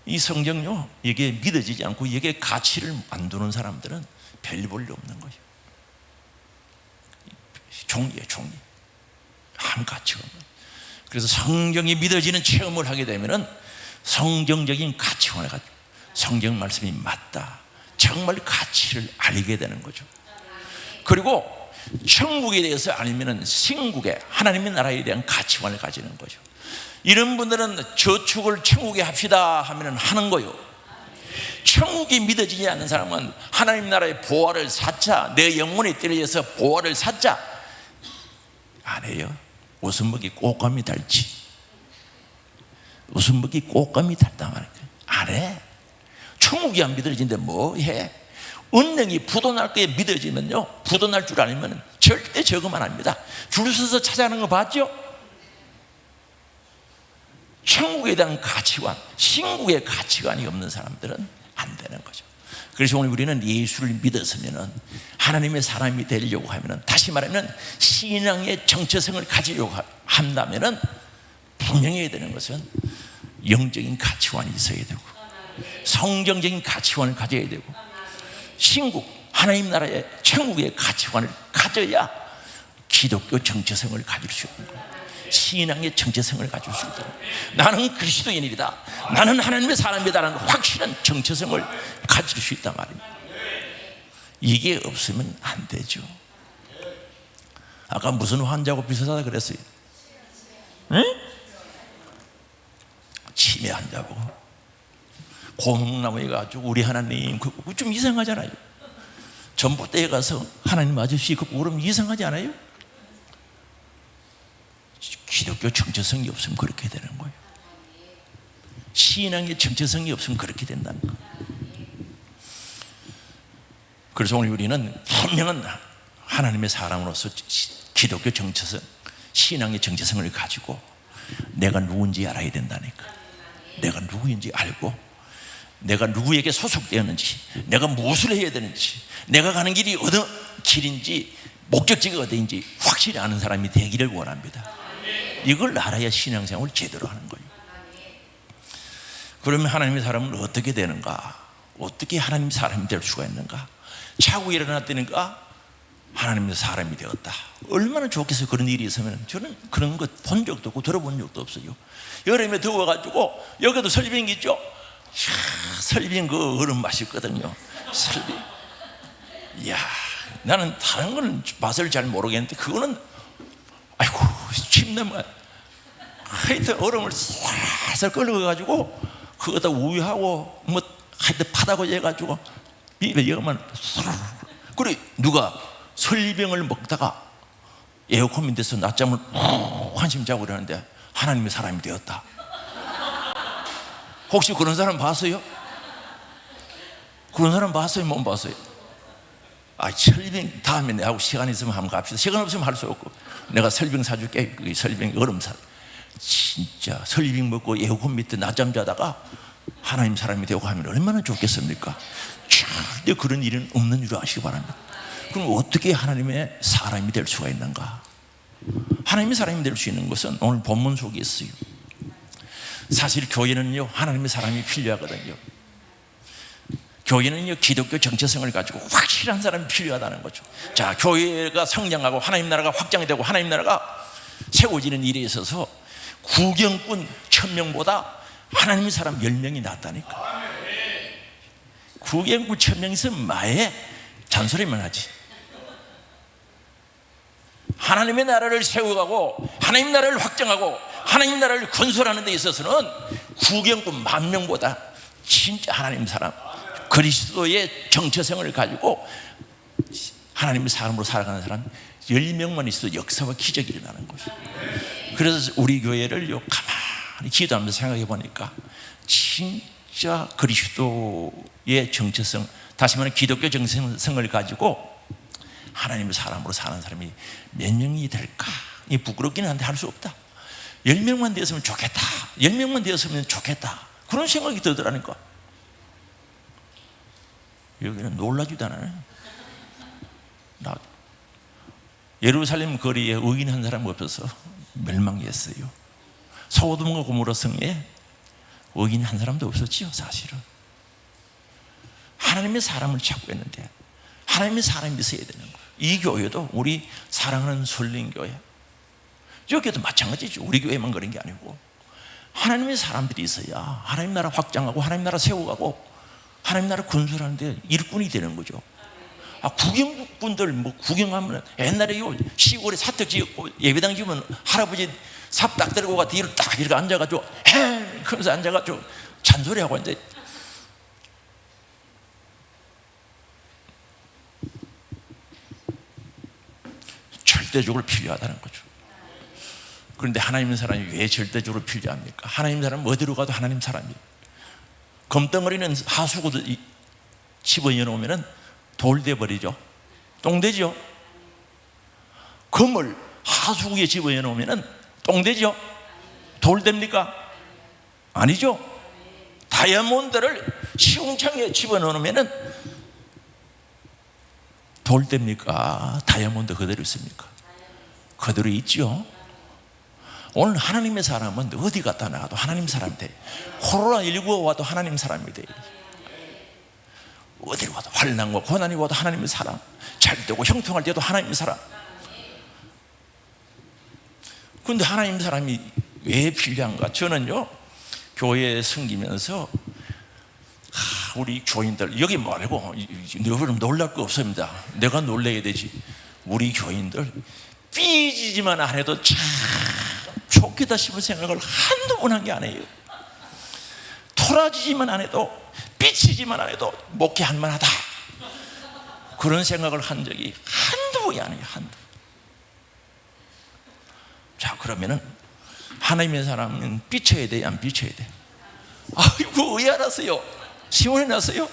이 성경요, 이게 믿어지지 않고 이게 가치를 안 두는 사람들은 별 볼일 없는 거예요. 종이에요, 종이. 아무 가치가 없는. 그래서 성경이 믿어지는 체험을 하게 되면은 성경적인 가치관을 가지고 성경 말씀이 맞다, 정말 가치를 알게 되는 거죠. 그리고 천국에 대해서 알면은 신국에, 하나님의 나라에 대한 가치관을 가지는 거죠. 이런 분들은 저축을 천국에 합시다 하면은 하는 거요. 천국이 믿어지지 않는 사람은 하나님 나라의 보화를 쌓자, 내 영혼이 떨어져서 보화를 쌓자 안 해요. 웃음먹이 꽃감이 달지. 웃음먹이 꽃감이 달단 말이에요. 안 해. 천국이 안 믿어지는데 뭐 해? 은행이 부도날 게 믿어지면요, 부도날 줄 알면 절대 저금 안 합니다. 줄 서서 찾아가는 거 봤죠? 천국에 대한 가치관, 신국의 가치관이 없는 사람들은 안 되는 거죠. 그래서 오늘 우리는 예수를 믿었으면 하나님의 사람이 되려고 하면, 다시 말하면 신앙의 정체성을 가지려고 한다면 분명히 해야 되는 것은 영적인 가치관이 있어야 되고 성경적인 가치관을 가져야 되고 신국, 하나님 나라의 천국의 가치관을 가져야 기독교 정체성을 가질 수 있는 거예요. 신앙의 정체성을 가질 수 있다. 나는 그리스도인이다, 나는 하나님의 사람이다라는 확실한 정체성을 가질 수 있단 말입니다. 이게 없으면 안 되죠. 아까 무슨 환자하고 비슷하다 그랬어요? 응? 치매 환자고 고목나무에 가지고 우리 하나님, 그거 좀 이상하잖아요. 전봇대에 가서 하나님 아저씨 그거 그러면 이상하지 않아요? 기독교 정체성이 없으면 그렇게 되는 거예요. 신앙의 정체성이 없으면 그렇게 된다는 거예요. 그래서 오늘 우리는 분명한 하나님의 사람으로서 기독교 정체성, 신앙의 정체성을 가지고 내가 누군지 알아야 된다니까. 내가 누구인지 알고 내가 누구에게 소속되었는지, 내가 무엇을 해야 되는지, 내가 가는 길이 어느 길인지, 목적지가 어디인지 확실히 아는 사람이 되기를 원합니다. 이걸 알아야 신앙생활을 제대로 하는 거예요. 그러면 하나님의 사람은 어떻게 되는가? 어떻게 하나님 사람이 될 수가 있는가? 자고 일어났다니까 하나님의 사람이 되었다. 얼마나 좋겠어요. 그런 일이 있으면. 저는 그런 것 본 적도 없고 들어본 적도 없어요. 여름에 더워가지고 여기도 설빙 있죠? 설빙 그 얼음 맛있거든요. 설빙. 이야, 나는 다른 거는 맛을 잘 모르겠는데 그거는 아이고 침 넘어. 하여튼 얼음을 살살 끓여가지고 그거다 우유하고 뭐 하여튼 파다고 해가지고 입에 여만. 그래 누가 설빙을 먹다가 에어컨 밑에서 낮잠을 한숨 자고 그러는데 하나님의 사람이 되었다. 혹시 그런 사람 봤어요? 그런 사람 봤어요? 못 봤어요? 설빙 다음에 내하고 시간 있으면 한번 갑시다. 시간 없으면 할 수 없고 내가 설빙 사줄게. 설빙 얼음 사. 진짜 설빙 먹고 에어컨 밑에 낮잠 자다가 하나님 사람이 되고 하면 얼마나 좋겠습니까? 절대 그런 일은 없는 줄 아시기 바랍니다. 그럼 어떻게 하나님의 사람이 될 수가 있는가? 하나님의 사람이 될 수 있는 것은 오늘 본문 속에 있어요. 사실 교회는요 하나님의 사람이 필요하거든요. 교회는요 기독교 정체성을 가지고 확실한 사람이 필요하다는 거죠. 자, 교회가 성장하고 하나님 나라가 확장이 되고 하나님 나라가 세워지는 일에 있어서 구경꾼 1000명보다 하나님의 사람 10명이 낫다니까. 구경꾼 1000명 있으면 마에 잔소리만 하지. 하나님의 나라를 세워가고 하나님 나라를 확장하고 하나님 나라를 건설하는 데 있어서는 구경꾼 10,000명보다 진짜 하나님 사람, 그리스도의 정체성을 가지고 하나님의 사람으로 살아가는 사람 10명만 있어도 역사와 기적이 일어나는 거죠. 그래서 우리 교회를 가만히 기도하면서 생각해 보니까 진짜 그리스도의 정체성, 다시 말하면 기독교 정체성을 가지고 하나님의 사람으로 사는 사람이 몇 명이 될까? 이 부끄럽기는 한데 할 수 없다. 10명만 되었으면 좋겠다. 10명만 되었으면 좋겠다. 그런 생각이 들더라니까. 여기는 놀라지도 않아요. 나 예루살렘 거리에 의인 한 사람 없어서 멸망했어요. 소돔과 고모라 성에 의인 한 사람도 없었지요. 사실은 하나님의 사람을 찾고 있는데 하나님의 사람이 있어야 되는 거예요. 이 교회도 우리 사랑하는 설린교회, 여기도 마찬가지죠. 우리 교회만 그런 게 아니고 하나님의 사람들이 있어야 하나님 나라 확장하고 하나님 나라 세워가고 하나님 나라 건설하는데 일꾼이 되는 거죠. 구경꾼들 뭐 구경하면 옛날에 요 시골에 사택 지었고 예배당 지으면 할아버지 삽 딱 들고 가 뒤로 딱 이렇게 앉아가지고 헤 그러면서 앉아가지고 잔소리하고 이제 절대적으로 필요하다는 거죠. 그런데 하나님 사람이 왜 절대적으로 필요합니까? 하나님 사람은 어디로 가도 하나님 사람이에요. 검덩어리는 하수구도 집어넣어 놓으면 돌 돼버리죠. 똥 되죠. 금을 하수구에 집어넣어 놓으면 똥 되죠. 돌 됩니까? 아니죠. 다이아몬드를 시궁창에 집어넣어 놓으면 돌 됩니까? 다이아몬드 그대로 있습니까? 그대로 있죠. 오늘 하나님의 사람은 어디 갔다 나가도 하나님 사람이 돼. 코로나19가 와도 하나님 사람이 돼. 어디로 와도 환난과 고난이 와도 하나님의 사람, 잘 되고 형통할 때도 하나님의 사람. 그런데 하나님 사람이 왜 필요한가? 저는요 교회에 섬기면서 우리 교인들 여기 말고 여러분 놀랄 거 없습니다. 내가 놀래야 되지. 우리 교인들 삐지지만 안 해도 참 좋겠다 싶은 생각을 한두 번 한 게 아니에요. 토라지지만 안 해도 삐치지만 안 해도 목회할 만하다 그런 생각을 한 적이 한두 번이 아니에요. 한두 번. 자, 그러면은 하나님의 사람은 삐쳐야 돼, 안 삐쳐야 돼? 아이고, 왜 알았어요? 시원해 났어요?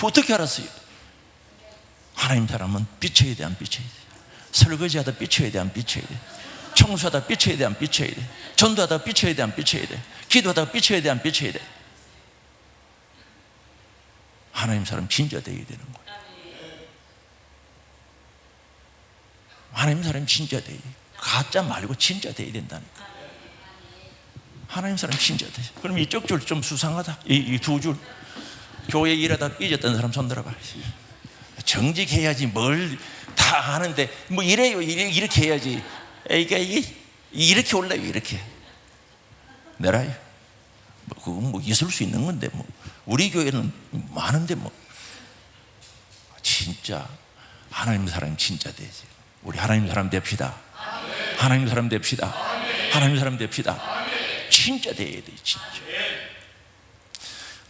어떻게 알았어요? 하나님 사람은 삐쳐야 돼, 안 삐쳐야 돼? 설거지하다 삐쳐야 돼, 안 삐쳐야 돼? 청소하다 삐쳐야 돼, 안 삐쳐야 돼? 전도하다 삐쳐야 돼, 안 삐쳐야 돼? 기도하다 삐쳐야 돼, 안 삐쳐야 돼? 하나님 사람 진짜 되어야 되는 거예요. 하나님 사람 진짜 되어야 돼요. 가짜 말고 진짜 되어야 된다니까. 하나님 사람 진짜 돼. 그럼 이쪽 줄 좀 수상하다. 이 두 줄. 교회 일하다 삐졌던 사람 손 들어봐. 정직해야지 뭘 다 하는데 뭐 이래요. 이렇게 해야지. 이게 이렇게 올라요. 이렇게 내라요. 뭐 그건 뭐 있을 수 있는 건데 뭐 우리 교회는 많은데 뭐 진짜 하나님 사람 진짜 되지. 우리 하나님 사람 됩시다. 하나님 사람 됩시다. 하나님 사람 됩시다. 진짜 돼야 돼, 진짜.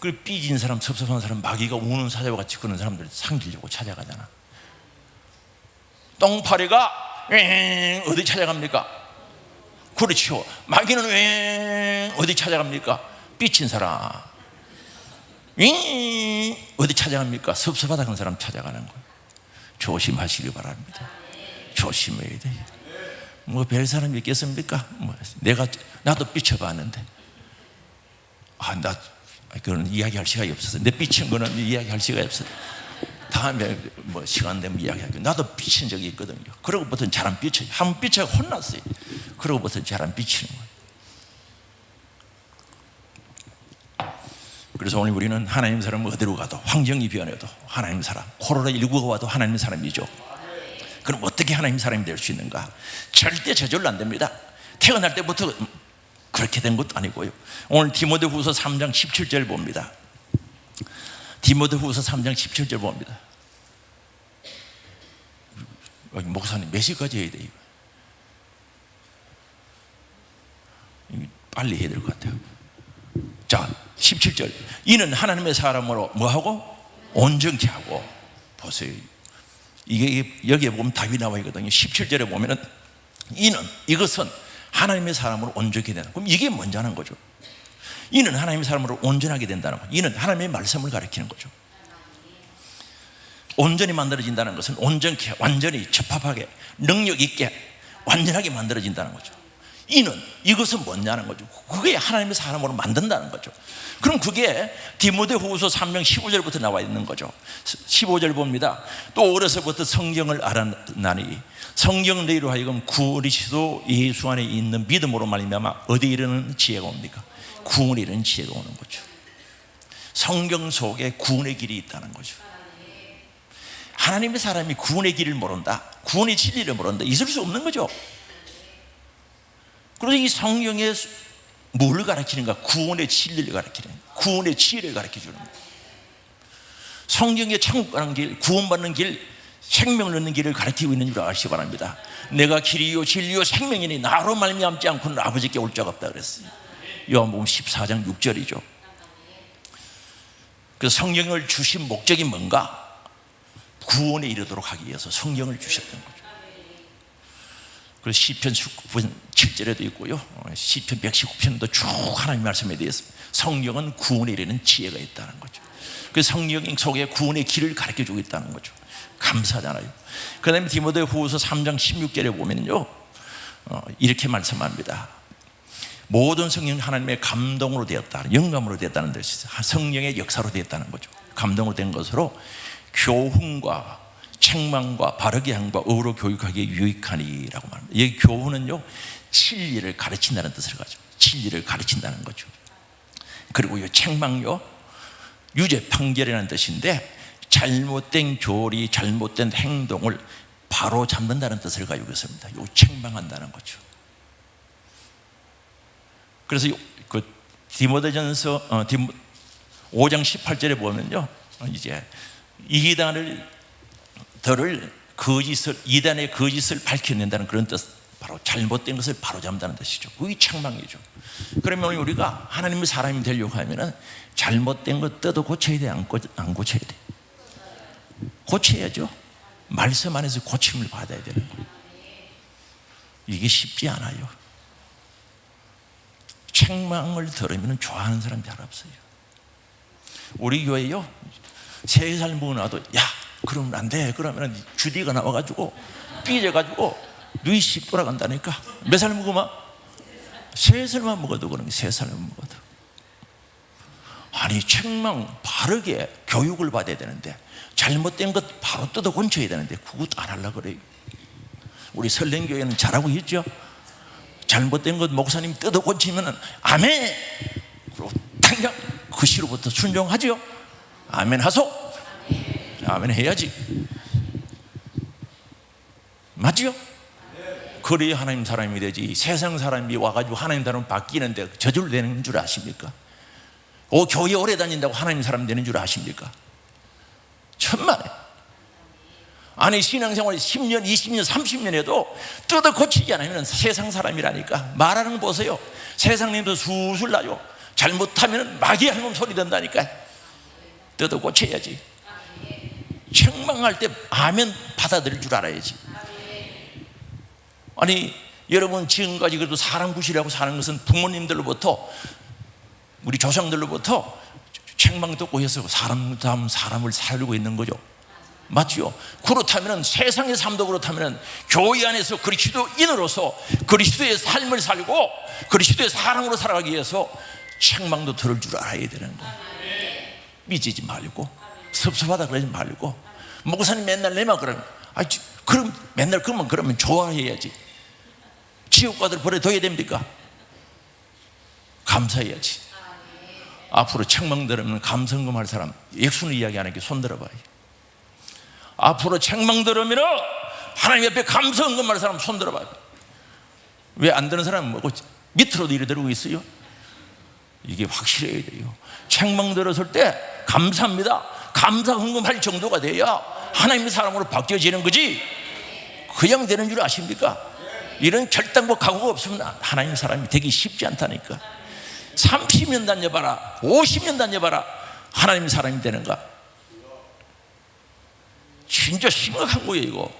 그 삐진 사람, 섭섭한 사람, 마귀가 우는 사자와 같이 그런 사람들 상기려고 찾아가잖아. 똥파리가 어디 찾아갑니까? 그렇죠. 마귀는 어디 찾아갑니까? 삐친 사람. 어디 찾아갑니까? 섭섭하다 그런 사람 찾아가는 거예요. 조심하시기 바랍니다. 조심해야 돼요. 뭐 별 사람이 있겠습니까? 뭐 나도 삐쳐봤는데 나 그런 이야기할 시간이 없어서 내 삐친 거는 이야기할 시간이 없어요. 다음에 뭐 시간 되면 이야기하고 나도 삐친 적이 있거든요. 그러고부터는 잘 안 삐쳐요. 한번 삐쳐가 혼났어요. 그러고부터는 잘 안 삐치는 거예요. 그래서 오늘 우리는 하나님 사람 어디로 가도 환경이 변해도 하나님 사람, 코로나19가 와도 하나님 사람이죠. 그럼 어떻게 하나님 사람이 될 수 있는가? 절대 저절로 안 됩니다. 태어날 때부터 그렇게 된 것도 아니고요. 오늘 디모데후서 3장 17절 봅니다. 디모데후서 3장 17절 봅니다. 목사님 몇 시까지 해야 돼요? 빨리 해야 될 것 같아요. 자, 17절. 이는 하나님의 사람으로 뭐하고? 온전케 하고. 보세요. 이게 여기에 보면 답이 나와 있거든요. 17절에 보면은 이것은 하나님의 사람으로 온전하게 되는. 그럼 이게 뭔지 아는 거죠. 이는 하나님의 사람으로 온전하게 된다는 거. 이는 하나님의 말씀을 가리키는 거죠. 온전히 만들어진다는 것은 온전케, 완전히 적합하게, 능력 있게, 완전하게 만들어진다는 거죠. 이는 이것은 뭐냐는 거죠. 그게 하나님의 사람으로 만든다는 거죠. 그럼 그게 디모데후서 3장 15절부터 나와 있는 거죠. 15절 봅니다. 또 어려서부터 성경을 알았나니 성경 너희로 하여금 그리스도 예수 안에 있는 믿음으로 말미암아 어디 이르는 지혜가 옵니까? 구원에 이르는 지혜가 오는 거죠. 성경 속에 구원의 길이 있다는 거죠. 하나님의 사람이 구원의 길을 모른다, 구원의 진리를 모른다, 있을 수 없는 거죠. 그래서 이 성경에 뭘 가르치는가? 구원의 진리를 가르치는, 구원의 지혜를 가르쳐주는 거예요. 성경에 천국 가는 길, 구원받는 길, 생명을 얻는 길을 가르치고 있는 줄 아시기 바랍니다. 내가 길이요 진리요 생명이니 나로 말미암지 않고는 아버지께 올 자가 없다 그랬어요. 요한복음 14장 6절이죠. 그래서 성경을 주신 목적이 뭔가? 구원에 이르도록 하기 위해서 성경을 주셨던 거죠. 그래서 시편 19편 7절에도 있고요, 시편 119편도 쭉 하나님의 말씀에 대해서 성경은 구원에 이르는 지혜가 있다는 거죠. 그래서 성경 속에 구원의 길을 가르쳐주고 있다는 거죠. 감사하잖아요. 그 다음에 디모데후서 3장 16절에 보면요, 이렇게 말씀합니다. 모든 성경 하나님의 감동으로 되었다, 영감으로 되었다는 뜻이 있어요. 성령의 역사로 되었다는 거죠. 감동으로 된 것으로 교훈과 책망과 바르게 함과 의로 교육하기에 유익하니라고 말합니다. 여기 교훈은요, 진리를 가르친다는 뜻을 가지고, 진리를 가르친다는 거죠. 그리고 이 책망요, 유죄 판결이라는 뜻인데 잘못된 교리, 잘못된 행동을 바로 잡는다는 뜻을 가지고 있습니다. 이 책망한다는 거죠. 그래서 그 디모데전서 5장 18절에 보면요, 이제 이단의 거짓을 밝혀낸다는 그런 뜻, 바로 잘못된 것을 바로잡는다는 뜻이죠. 그게 책망이죠. 그러면 우리가 하나님의 사람이 되려고 하면은 잘못된 것 뜯어 고쳐야 돼, 안 고쳐야 돼? 고쳐야죠. 말씀 안에서 고침을 받아야 되는 거예요. 이게 쉽지 않아요. 책망을 들으면 좋아하는 사람이 잘 없어요. 우리 교회요, 3살 먹어놔도 야 그러면 안 돼, 그러면 주디가 나와가지고 삐져가지고 눈이 씩 돌아간다니까. 몇 살 먹으면? 3살만 먹어도 그런 게, 3살만 먹어도. 아니 책망 바르게 교육을 받아야 되는데 잘못된 것 바로 뜯어 고쳐야 되는데 그것도 안 하려고 그래요. 우리 설렘교회는 잘하고 있죠. 잘못된 것 목사님 뜯어 고치면 아멘, 그리고 당장 그 시로부터 순종하죠. 아멘 하소. 아멘 해야지. 맞죠? 그래야 하나님 사람이 되지. 세상 사람이 와가지고 하나님 사람 바뀌는데 저절로 되는 줄 아십니까? 교회 오래 다닌다고 하나님 사람 되는 줄 아십니까? 천만에. 아니 신앙생활 10년, 20년, 30년 해도 뜯어 고치지 않으면 세상 사람이라니까. 말하는 거 보세요. 세상 님도 술술 나요. 잘못하면 마귀 할멈 소리 된다니까. 뜯어 고쳐야지. 책망할 때 아멘 받아들일 줄 알아야지. 아니 여러분 지금까지 그래도 사람 구실하고 사는 것은 부모님들로부터, 우리 조상들로부터 책망 듣고 해서 사람을 살리고 있는 거죠. 맞죠? 그렇다면 세상의 삶도 그렇다면 교회 안에서 그리스도인으로서 그리스도의 삶을 살고 그리스도의 사랑으로 살아가기 위해서 책망도 들을 줄 알아야 되는 거예요. 삐지지 말고, 섭섭하다 그러지 말고. 목사님 맨날 내만 그러면 그럼 맨날 그러면 좋아해야지. 지옥가들 버려둬야 됩니까? 감사해야지. 앞으로 책망 들으면 감성금 할 사람, 액수는 이야기 안 할게, 손 들어봐요. 앞으로 책망 들으면 하나님 옆에 감성금 할 사람 손 들어봐요. 왜 안 드는 사람은 뭐고 밑으로도 이래 들고 있어요? 이게 확실해야 돼요. 책망 들었을 때 감사합니다, 감사 헌금할 정도가 돼야 하나님의 사람으로 바뀌어지는 거지, 그냥 되는 줄 아십니까? 이런 결단과 각오가 없으면 하나님의 사람이 되기 쉽지 않다니까. 30년 다녀봐라, 50년 다녀봐라, 하나님의 사람이 되는가? 진짜 심각한 거예요 이거.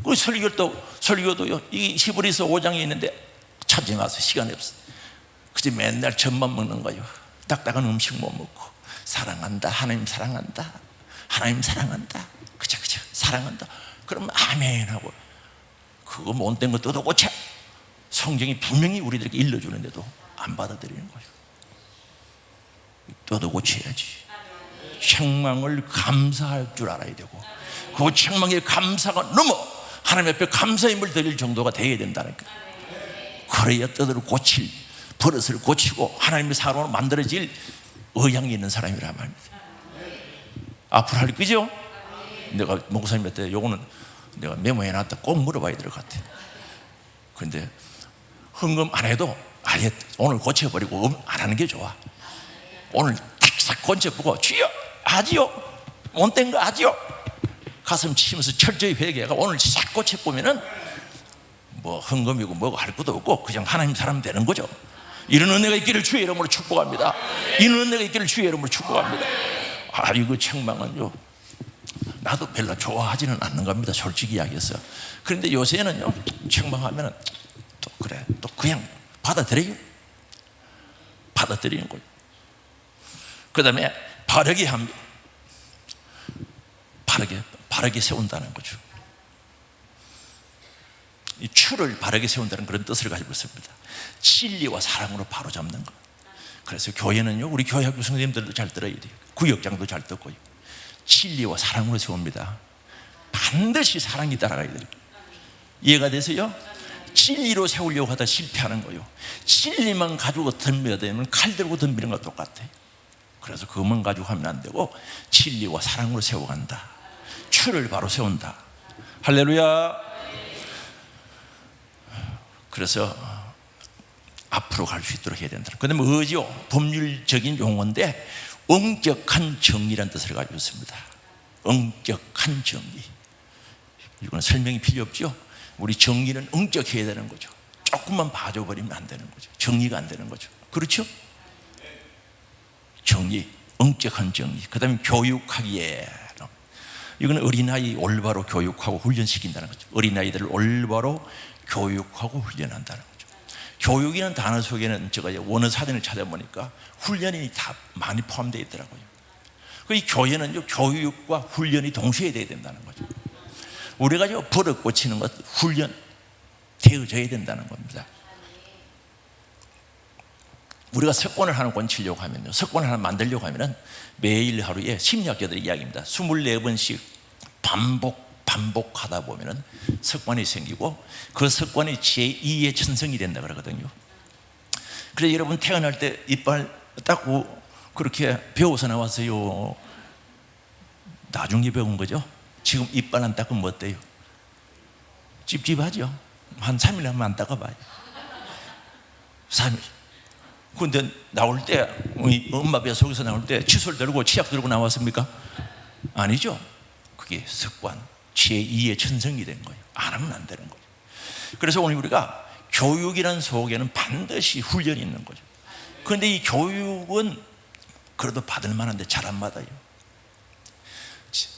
그 설교도요, 이 히브리서 5장에 있는데 찾지 마세요. 시간이 없어. 그저 맨날 젖만 먹는 거예요. 딱딱한 음식 못 먹고. 사랑한다, 하나님 사랑한다, 하나님 사랑한다, 그저 사랑한다. 그러면 아멘 하고, 그거 못된 거 뜯어 고쳐. 성경이 분명히 우리들에게 일러주는데도 안 받아들이는 거예요. 너도 고쳐야지. 책망을 감사할 줄 알아야 되고, 그 책망의 감사가 넘어 하나님 앞에 감사의 힘을 드릴 정도가 되어야 된다니까. 그래야 떠들을 고칠, 버릇을 고치고 하나님의 사랑으로 만들어질 의향이 있는 사람이란 말입니다. 앞으로 할 거죠? 내가 목사님한테 요거는 내가 메모해놨다 꼭 물어봐야 될 것 같아. 그런데 헌금 안 해도 아예 오늘 고쳐버리고 안 하는 게 좋아. 오늘 탁싹 고쳐보고 주여 아지요, 못된 거 아지요, 가슴 치면서 철저히 회개하고 오늘 싹 고쳐보면은 뭐 헌금이고 뭐고 할 것도 없고 그냥 하나님 사람 되는 거죠. 이런 은혜가 있기를 주의 이름으로 축복합니다. 이런 은혜가 있기를 주의 이름으로 축복합니다. 이거 책망은요, 나도 별로 좋아하지는 않는 겁니다, 솔직히 이야기해서. 그런데 요새는요, 책망하면은 또 그래, 또 그냥 받아들여요. 받아들이는 거예요. 그 다음에 바르게 합니다. 바르게 세운다는 거죠. 이 추를 바르게 세운다는 그런 뜻을 가지고 있습니다. 진리와 사랑으로 바로잡는 것. 그래서 교회는요, 우리 교회학교 선생님들도 잘 들어야 돼요. 구역장도 잘 듣고요. 진리와 사랑으로 세웁니다. 반드시 사랑이 따라가야 돼요. 이해가 되세요? 진리로 세우려고 하다 실패하는 거예요. 진리만 가지고 덤벼야 되면 칼 들고 덤비는 것과 똑같아요. 그래서 그것만 가지고 하면 안 되고 진리와 사랑으로 세워간다. 추를 바로 세운다. 할렐루야. 그래서 앞으로 갈 수 있도록 해야 된다. 그런데 뭐 의지요, 법률적인 용어인데 엄격한 정의라는 뜻을 가지고 있습니다. 엄격한 정의. 이거는 설명이 필요 없죠. 우리 정의는 엄격해야 되는 거죠. 조금만 봐줘버리면 안 되는 거죠. 정의가 안 되는 거죠. 그렇죠? 정의, 엄격한 정의. 그 다음에 교육하기에, 이거는 어린아이 올바로 교육하고 훈련시킨다는 거죠. 어린아이들을 올바로 교육하고 훈련한다는 거죠. 교육이라는 단어 속에는 제가 원어 사전을 찾아보니까 훈련이 다 많이 포함되어 있더라고요. 이 교회는요, 교육과 훈련이 동시에 돼야 된다는 거죠. 우리가 버릇 고치는 것, 훈련 되어져야 된다는 겁니다. 우리가 습관을 하나 고치려고 하면요, 습관을 하나 만들려고 하면은 매일 하루에 심리학자들의 이야기입니다. 24번씩 반복하다 보면은 습관이 생기고 그 습관이 제2의 천성이 된다 그러거든요. 그래서 여러분 태어날 때 이빨 닦고 그렇게 배워서 나왔어요? 나중에 배운 거죠? 지금 이빨 안 닦으면 어때요? 찝찝하죠? 한 3일 하면 안 닦아봐요. 3일. 근데 나올 때, 엄마 뱃속에서 나올 때 칫솔 들고 치약 들고 나왔습니까? 아니죠. 그게 습관, 제2의 천성이 된 거예요. 안 하면 안 되는 거예요. 그래서 오늘 우리가 교육이라는 속에는 반드시 훈련이 있는 거죠. 그런데 이 교육은 그래도 받을 만한데 잘 안 받아요.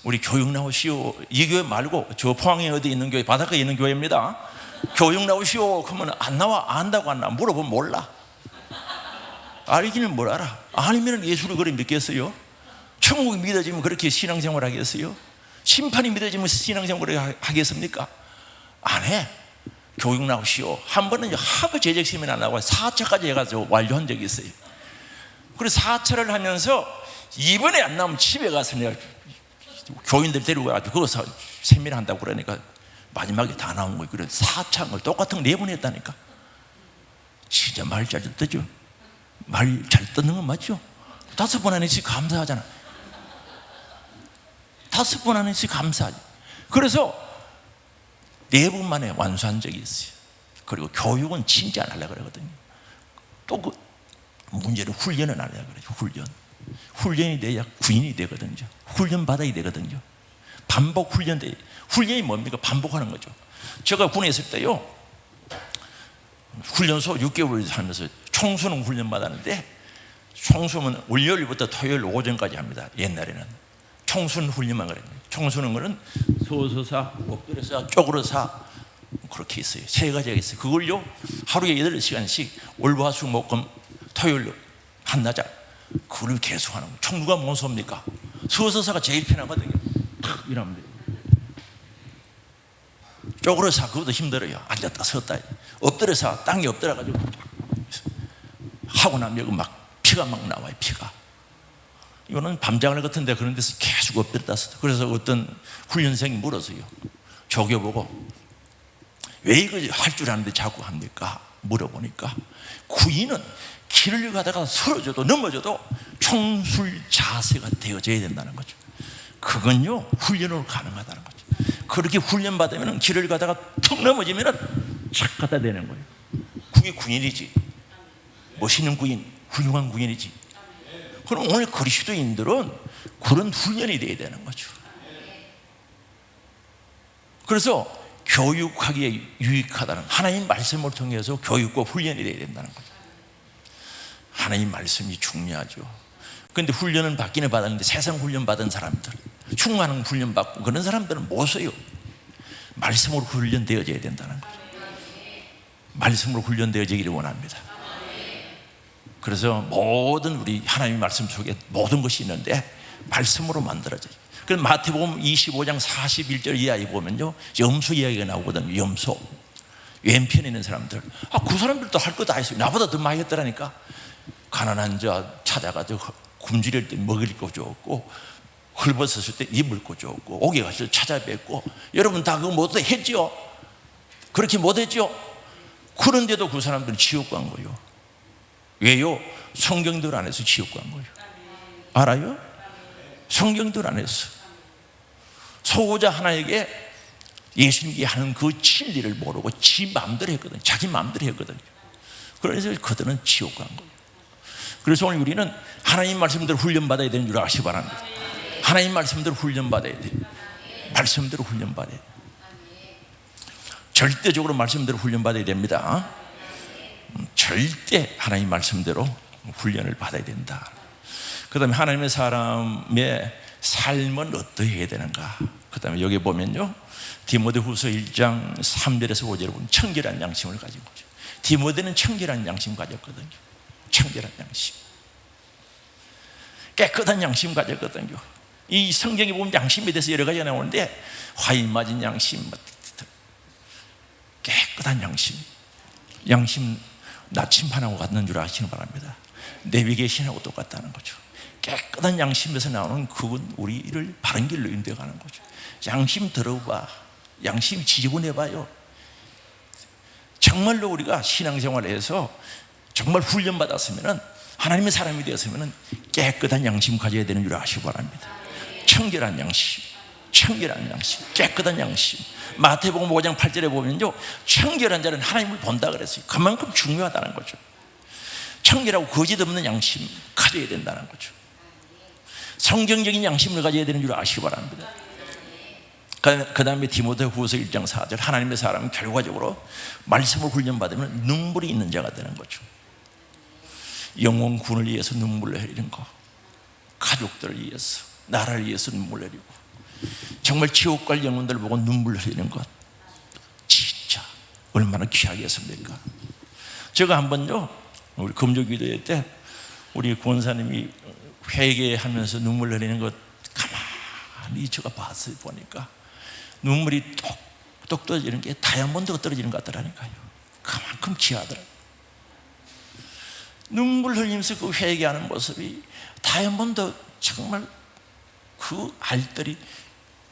우리 교육 나오시오, 이 교회 말고 저 포항에 어디 있는 교회, 바닷가에 있는 교회입니다. 교육 나오시오 그러면 안 나와. 안다고 안 나와. 물어보면 몰라. 알기는 뭘 알아. 아니면 예수를 그리 믿겠어요? 천국이 믿어지면 그렇게 신앙생활 하겠어요? 심판이 믿어지면 신앙생활을 하겠습니까? 안 해. 교육 나오시오. 한 번은 하고 재직 세미나 나고 4차까지 해가지고 완료한 적이 있어요. 그래서 4차를 하면서 이번에 안 나오면 집에 가서 내가 교인들 데리고 가가지고 거기서 세미나 한다고 그러니까 마지막에 다 나온 거예요. 그래서 4차인 걸 똑같은 걸 4번 했다니까. 진짜 말 잘 듣죠? 말 잘 듣는 건 맞죠? 5번 안에 있으니 감사하잖아. 5번 안에 있으니 감사하죠. 그래서 4번 만에 완수한 적이 있어요. 그리고 교육은 진짜 안 하려고 그러거든요. 또 그 문제는 훈련은 안 하려고 그래요. 훈련이 돼야 구인이 되거든요. 훈련 받아야 되거든요. 반복 훈련 돼. 훈련이 뭡니까? 반복하는 거죠. 제가 군에 있을 때요, 훈련소 6개월 살면서 총수능 훈련 받았는데, 총수는 월요일부터 토요일 오전까지 합니다. 옛날에는 총수는 훈련만 그랬는데, 총수능은 소서사, 엎드려서, 쪼그려서 그렇게 있어요. 3가지가 있어요. 그걸요 하루에 8시간씩 월화수목금 토요일 한나절 그걸 계속하는 거예요. 총무가 뭔 소입니까? 소서사가 제일 편하거든요. 탁 이러면 돼요. 쪼그려서 그것도 힘들어요. 앉았다 섰다 엎드려서 땅에 엎드려가지고 하고 나면 여기 막 피가 막 나와요. 피가. 이거는 밤장을 같은 데 그런 데서 계속 엎드렸다 섰다. 그래서 어떤 훈련생이 물었어요. 조교보고 왜 이거 할 줄 아는데 자꾸 합니까? 물어보니까 구인은 길을 가다가 쓰러져도 넘어져도 총술 자세가 되어져야 된다는 거죠. 그건요 훈련으로 가능하다는 거죠. 그렇게 훈련받으면 길을 가다가 툭 넘어지면 착 갖다 대는 거예요. 그게 군인이지. 멋있는 군인, 훌륭한 군인이지. 그럼 오늘 그리스도인들은 그런 훈련이 돼야 되는 거죠. 그래서 교육하기에 유익하다는, 하나님 말씀을 통해서 교육과 훈련이 돼야 된다는 거죠. 하나님 말씀이 중요하죠. 그런데 훈련은 받기는 받았는데 세상 훈련 받은 사람들, 충만한 훈련 받고 그런 사람들은 못 써요. 말씀으로 훈련되어져야 된다는 거죠. 말씀으로 훈련되어지기를 원합니다. 그래서 모든 우리 하나님의 말씀 속에 모든 것이 있는데 말씀으로 만들어져요. 그래서 마태복음 25장 41절 이하에 보면요, 염소 이야기가 나오거든요. 염소. 왼편에 있는 사람들. 그 사람들도 할 거 다 했어요. 나보다 더 많이 했더라니까. 가난한 자 찾아가지고 굶주릴 때 먹을 거 줬고, 헐벗었을 때 입을 거 줬고, 옥에 가서 찾아뵙고. 여러분 다 그거 못 했죠? 그렇게 못 했죠? 그런데도 그 사람들은 지옥 간 거예요. 왜요? 성경들 안에서 지옥 간 거예요. 알아요? 성경들 안에서 소고자 하나에게 예수님이 하는 그 진리를 모르고 지 마음대로 했거든요. 자기 마음대로 했거든요. 그래서 그들은 지옥 간 거예요. 그래서 오늘 우리는 하나님 말씀대로 훈련받아야 되는 줄 아시기 바랍니다. 하나님 말씀대로 훈련받아야 돼요. 말씀대로 훈련받아야 돼요. 절대적으로 말씀대로 훈련받아야 됩니다. 절대 하나님 말씀대로 훈련을 받아야 된다. 그 다음에 하나님의 사람의 삶은 어떠해야 되는가. 그 다음에 여기 보면요, 디모데후서 1장 3절에서 5절에 보면 청결한 양심을 가진 거죠. 디모데는 청결한 양심 가졌거든요. 청결한 양심, 깨끗한 양심 가졌거든요. 이 성경에 보면 양심에 대해서 여러 가지가 나오는데 화인 맞은 양심, 깨끗한 양심, 양심 나침반하고 같는 줄 아시기 바랍니다. 내비게이션하고 똑같다는 거죠. 깨끗한 양심에서 나오는 그건 우리를 바른 길로 인도해가는 거죠. 양심 들어봐, 양심 지지분해봐요. 정말로 우리가 신앙생활을 해서 정말 훈련받았으면, 하나님의 사람이 되었으면 깨끗한 양심 가져야 되는 줄 아시기 바랍니다. 청결한 양심, 청결한 양심, 깨끗한 양심. 마태복음 5장 8절에 보면요, 청결한 자는 하나님을 본다 그랬어요. 그만큼 중요하다는 거죠. 청결하고 거짓 없는 양심 가져야 된다는 거죠. 성경적인 양심을 가져야 되는 줄 아시기 바랍니다. 그 다음에 디모데후서 1장 4절, 하나님의 사람은 결과적으로 말씀을 훈련받으면 눈물이 있는 자가 되는 거죠. 영혼군을 위해서 눈물을 흘리는 거, 가족들을 위해서, 나라를 위해서 눈물을 흘리고, 정말 지옥 갈 영혼들을 보고 눈물을 흘리는 것, 진짜 얼마나 귀하겠습니까? 제가 한번요, 우리 금요기도회 때 우리 권사님이 회개하면서 눈물 흘리는 것 가만히 제가 봤어요. 보니까 눈물이 똑똑 떨어지는 게 다이아몬드가 떨어지는 것 같더라니까요. 그만큼 귀하더라고요. 눈물 흘리면서 그 회개하는 모습이 다이아몬드, 정말 그 알들이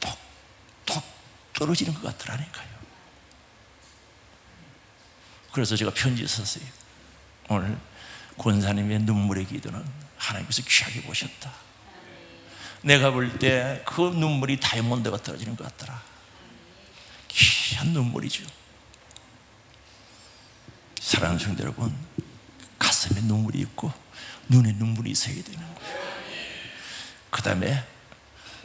똑똑 떨어지는 것 같더라니까요. 그래서 제가 편지 썼어요. 오늘 권사님의 눈물의 기도는 하나님께서 귀하게 보셨다. 내가 볼 때 그 눈물이 다이아몬드가 떨어지는 것 같더라. 귀한 눈물이죠. 사랑하는 성도 여러분, 가슴에 눈물이 있고 눈에 눈물이 있어야 되는 거예요. 그 다음에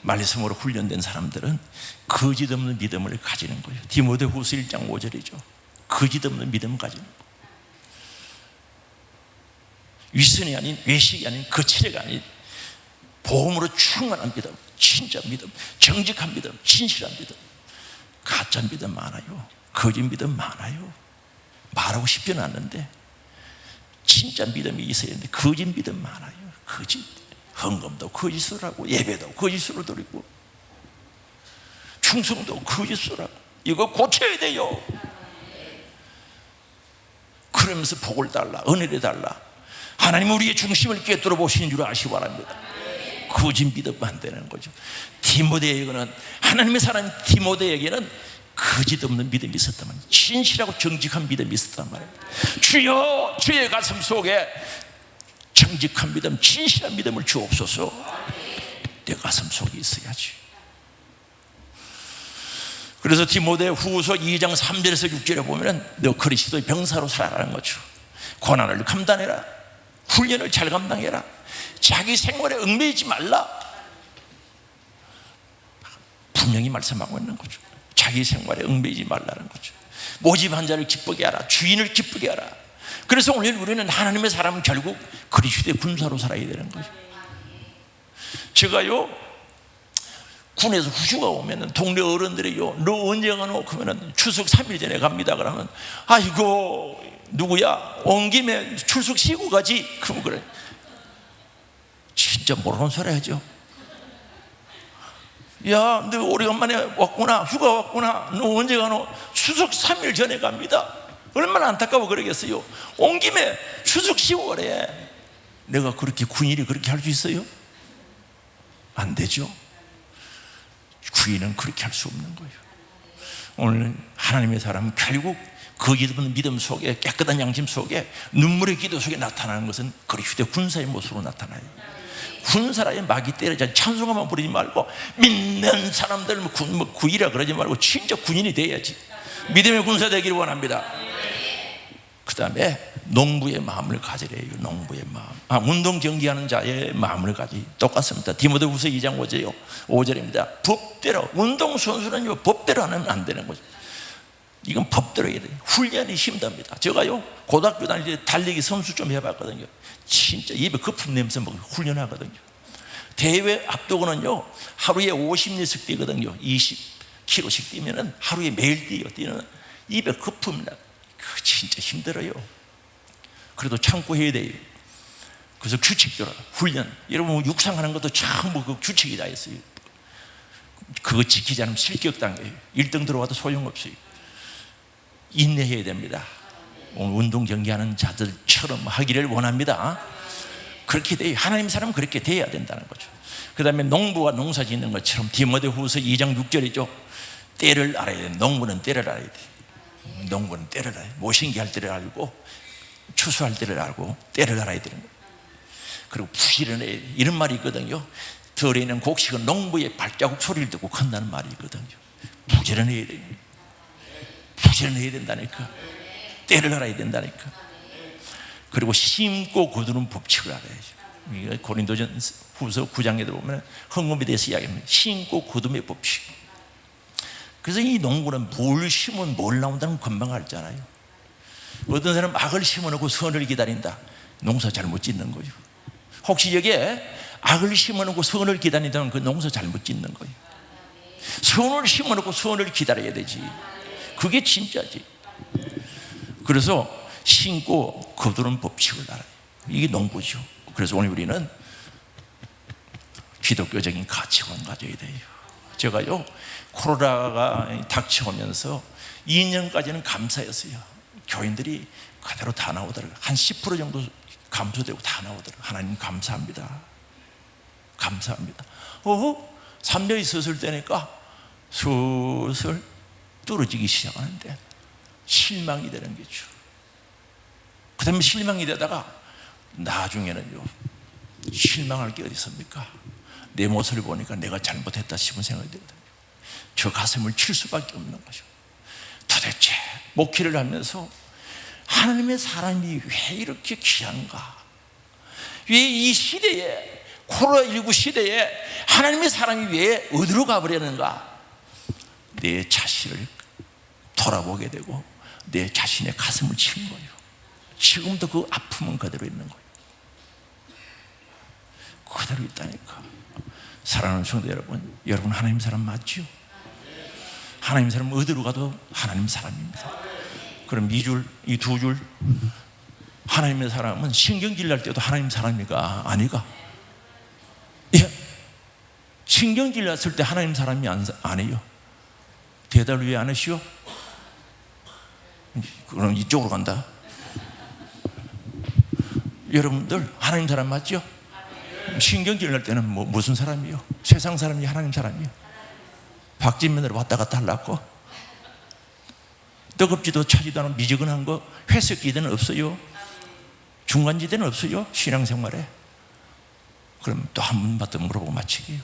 말씀으로 훈련된 사람들은 거짓 없는 믿음을 가지는 거예요. 디모데후서 1장 5절이죠. 거짓 없는 믿음을 가지는 거예요. 위선이 아닌, 외식이 아닌, 거칠애가 아닌 복음으로 충만한 믿음, 진짜 믿음, 정직한 믿음, 진실한 믿음. 가짜 믿음 많아요. 거짓 믿음 많아요. 말하고 싶지는 않는데 진짜 믿음이 있어야 되는데 거짓 믿음 많아요. 거짓. 헌금도 거짓으로 하고, 예배도 거짓으로 드리고, 충성도 거짓으로 하고, 이거 고쳐야 돼요. 그러면서 복을 달라, 은혜를 달라. 하나님 우리의 중심을 꿰뚫어 보시는 줄 아시기 바랍니다. 거짓 믿으면 안 되는 거죠. 디모데에게는, 하나님의 사람 디모데에게는 거짓 없는 믿음이 있었다면, 진실하고 정직한 믿음이 있었단 말입니다. 주여, 주의 가슴 속에 정직한 믿음, 진실한 믿음을 주옵소서. 내 가슴 속에 있어야지. 그래서 디모데 후서 2장 3절에서 6절에 보면 너 그리스도의 병사로 살아가는 거죠. 고난을 감당해라, 훈련을 잘 감당해라, 자기 생활에 얽매이지 말라, 분명히 말씀하고 있는 거죠. 자기 생활에 얽매이지 말라는 거죠. 모집한 자를 기쁘게 하라, 주인을 기쁘게 하라. 그래서 오늘 우리는 하나님의 사람은 결국 그리스도의 군사로 살아야 되는 거죠. 제가요, 군에서 휴가 오면 동네 어른들이요, 너 언제 가노? 그러면 추석 3일 전에 갑니다. 그러면 아이고 누구야? 온 김에 출석 쉬고 가지. 그럼 그래. 진짜 모르는 소리 하죠. 야, 너 오래간만에 왔구나, 휴가 왔구나. 너 언제 가노? 추석 3일 전에 갑니다. 얼마나 안타까워 그러겠어요. 온 김에 추석 쉬고 그래. 내가 그렇게 군인이 그렇게 할 수 있어요? 안 되죠. 구인은 그렇게 할 수 없는 거예요. 오늘 하나님의 사람은 결국 거기에 있는 믿음 속에, 깨끗한 양심 속에, 눈물의 기도 속에 나타나는 것은 그리스도의 군사의 모습으로 나타나요. 군사라에 막이 때려자 찬송가만 부르지 말고, 믿는 사람들 구이라 그러지 말고 진짜 군인이 돼야지. 믿음의 군사 되기를 원합니다. 그 다음에 농부의 마음을 가지래요. 농부의 마음. 운동 경기하는 자의 마음을 가지. 똑같습니다. 디모데후서 2장 5절입니다. 법대로, 운동선수는요 법대로 하면 안 되는 거죠. 이건 법대로 해야 돼요. 훈련이 힘듭니다. 제가요 고등학교 다닐 때 달리기 선수 좀 해봤거든요. 진짜 입에 거품 냄새 먹고 훈련하거든요. 대회 앞두고는요 하루에 50리씩 뛰거든요. 20km씩 뛰면은 하루에 매일 뛰는, 입에 거품 나. 진짜 힘들어요. 그래도 참고 해야 돼요. 그래서 규칙대로 훈련. 여러분 육상하는 것도 전부 그 규칙이 다 있어요. 그거 지키지 않으면 실격당해요. 1등 들어와도 소용없어요. 인내해야 됩니다. 오늘 운동 경기하는 자들처럼 하기를 원합니다. 그렇게 돼요. 하나님 사람은 그렇게 돼야 된다는 거죠. 그 다음에 농부가 농사 짓는 것처럼 디모데후서 2장 6절이죠. 때를 알아야 돼요. 농부는 때를 알아야 돼요. 농부는 때를 알아요. 모신기 할 때를 알고, 추수할 때를 알고, 때를 알아야 되는 거예요. 그리고 부지런해야 돼요. 이런 말이 있거든요. 들에 있는 곡식은 농부의 발자국 소리를 듣고 큰다는 말이 있거든요. 부지런해야 돼요. 부지런해야 된다니까. 때를 알아야 된다니까. 그리고 심고 거두는 법칙을 알아야죠. 고린도전 후서 9장에 보면 헌금에 대해서 이야기합니다. 심고 거둠의 법칙. 그래서 이 농부는 뭘 심으면 뭘 나온다는 건 금방 알잖아요. 어떤 사람은 악을 심어놓고 선을 기다린다. 농사 잘못 짓는 거예요. 혹시 여기에 악을 심어놓고 선을 기다린다면 그 농사 잘못 짓는 거예요. 선을 심어놓고 선을 기다려야 되지. 그게 진짜지. 그래서 심고 거두는 법칙을 알아요. 이게 농부죠. 그래서 오늘 우리는 기독교적인 가치관 가져야 돼요. 제가요 코로나가 닥쳐오면서 2년까지는 감사했어요. 교인들이 그대로 다 나오더라고요. 한 10% 정도 감소되고 다 나오더라고요. 하나님 감사합니다. 감사합니다. 3년이 슬슬 되니까 슬슬 떨어지기 시작하는데 실망이 되는 거죠. 그 다음에 실망이 되다가 나중에는요 실망할 게 어디 있습니까? 내 모습을 보니까 내가 잘못했다 싶은 생각이 들거든요. 저 가슴을 칠 수밖에 없는 거죠. 도대체 목회를 하면서 하나님의 사람이 왜 이렇게 귀한가? 왜 이 시대에, 코로나19 시대에 하나님의 사람이 왜 어디로 가버렸는가? 내 자신을 돌아보게 되고 내 자신의 가슴을 친 거예요. 지금도 그 아픔은 그대로 있는 거예요. 그대로 있다니까. 사랑하는 성도 여러분, 여러분 하나님 사람 맞죠? 하나님 사람 어디로 가도 하나님 사람입니다. 그럼 이 두 줄 하나님의 사람은 신경질 날 때도 하나님 사람이가 아니가? 예, 신경질 났을 때 하나님 사람이 아니에요. 대답을 왜 안 하시오? 그럼 이쪽으로 간다. 여러분들 하나님 사람 맞죠? 신경질 날 때는 무슨 사람이요? 세상 사람이 하나님 사람이요? 박진면으로 왔다 갔다 하려고? 뜨겁지도 차지도 않은 미지근한 거 회색기대는 없어요. 중간지대는 없어요. 신앙생활에. 그럼 또 한 번 더 물어보고 마치게요.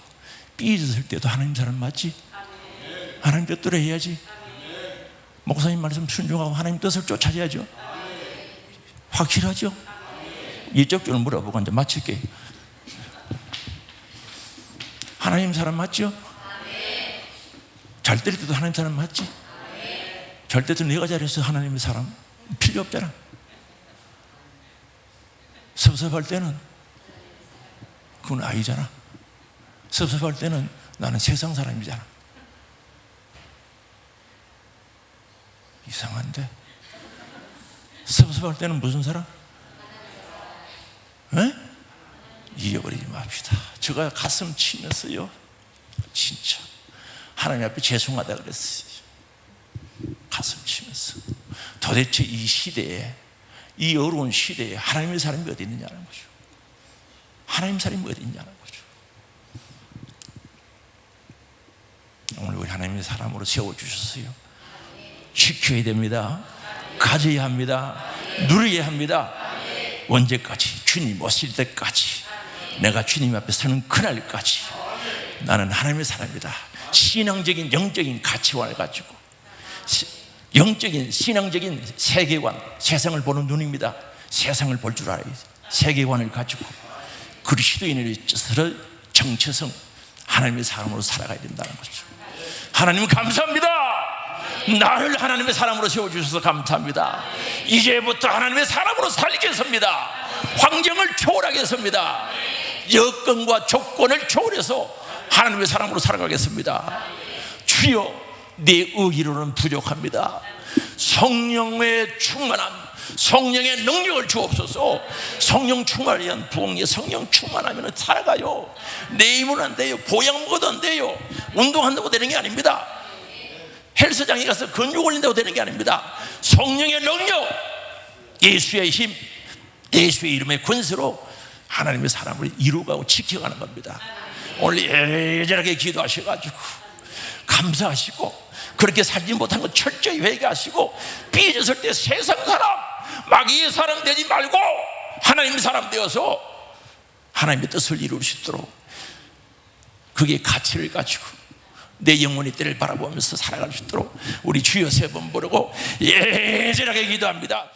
삐졌을 때도 하나님 사람 맞지? 하나님 뜻대로 해야지. 목사님 말씀 순종하고 하나님 뜻을 쫓아야죠. 확실하죠? 이쪽 줄 물어보고 이제 마칠게요. 하나님 사람 맞죠? 잘 때릴 때도 하나님 사람 맞지? 잘 때도 내가 잘해서 하나님의 사람 필요 없잖아. 섭섭할 때는 그건 아니잖아. 섭섭할 때는 나는 세상 사람이잖아. 이상한데? 섭섭할 때는 무슨 사람? 에? 잊어버리지 맙시다. 제가 가슴 치면서요, 진짜 하나님 앞에 죄송하다 그랬어요. 가슴 치면서 도대체 이 시대에, 이 어려운 시대에 하나님의 사람이 어디 있느냐는 거죠. 하나님 사람이 어디 있냐는 거죠. 오늘 우리 하나님의 사람으로 세워주셨어요. 지켜야 됩니다. 가져야 합니다. 누려야 합니다. 언제까지? 주님 오실 때까지. 내가 주님 앞에 서는 그날까지 나는 하나님의 사람이다. 신앙적인 영적인 가치관을 가지고, 영적인 신앙적인 세계관, 세상을 보는 눈입니다. 세상을 볼 줄 알아야 돼. 세계관을 가지고 그리스도인의 뜻을 정체성, 하나님의 사람으로 살아가야 된다는 거죠. 하나님 감사합니다. 나를 하나님의 사람으로 세워주셔서 감사합니다. 이제부터 하나님의 사람으로 살겠습니다. 환경을 초월하겠습니다. 여건과 조건을 초월해서 하나님의 사람으로 살아가겠습니다. 주여, 내 의지로는 부족합니다. 성령의 충만함, 성령의 능력을 주옵소서. 성령 충만을 위한 부흥의 성령 충만하면 살아가요. 내 힘은 안 돼요. 보양 먹어도 안 돼요. 운동한다고 되는 게 아닙니다. 헬스장에 가서 근육 올린다고 되는 게 아닙니다. 성령의 능력, 예수의 힘, 예수의 이름의 권세로 하나님의 사람을 이루어가고 지켜가는 겁니다. 오늘 예전하게 기도하셔가지고 감사하시고, 그렇게 살지 못한 것 철저히 회개하시고, 삐졌을 때 세상 사람, 마귀의 사람 되지 말고 하나님의 사람 되어서 하나님의 뜻을 이룰 수 있도록, 그게 가치를 가지고 내 영혼의 때를 바라보면서 살아갈 수 있도록 우리 주여 세 번 부르고 예전하게 기도합니다.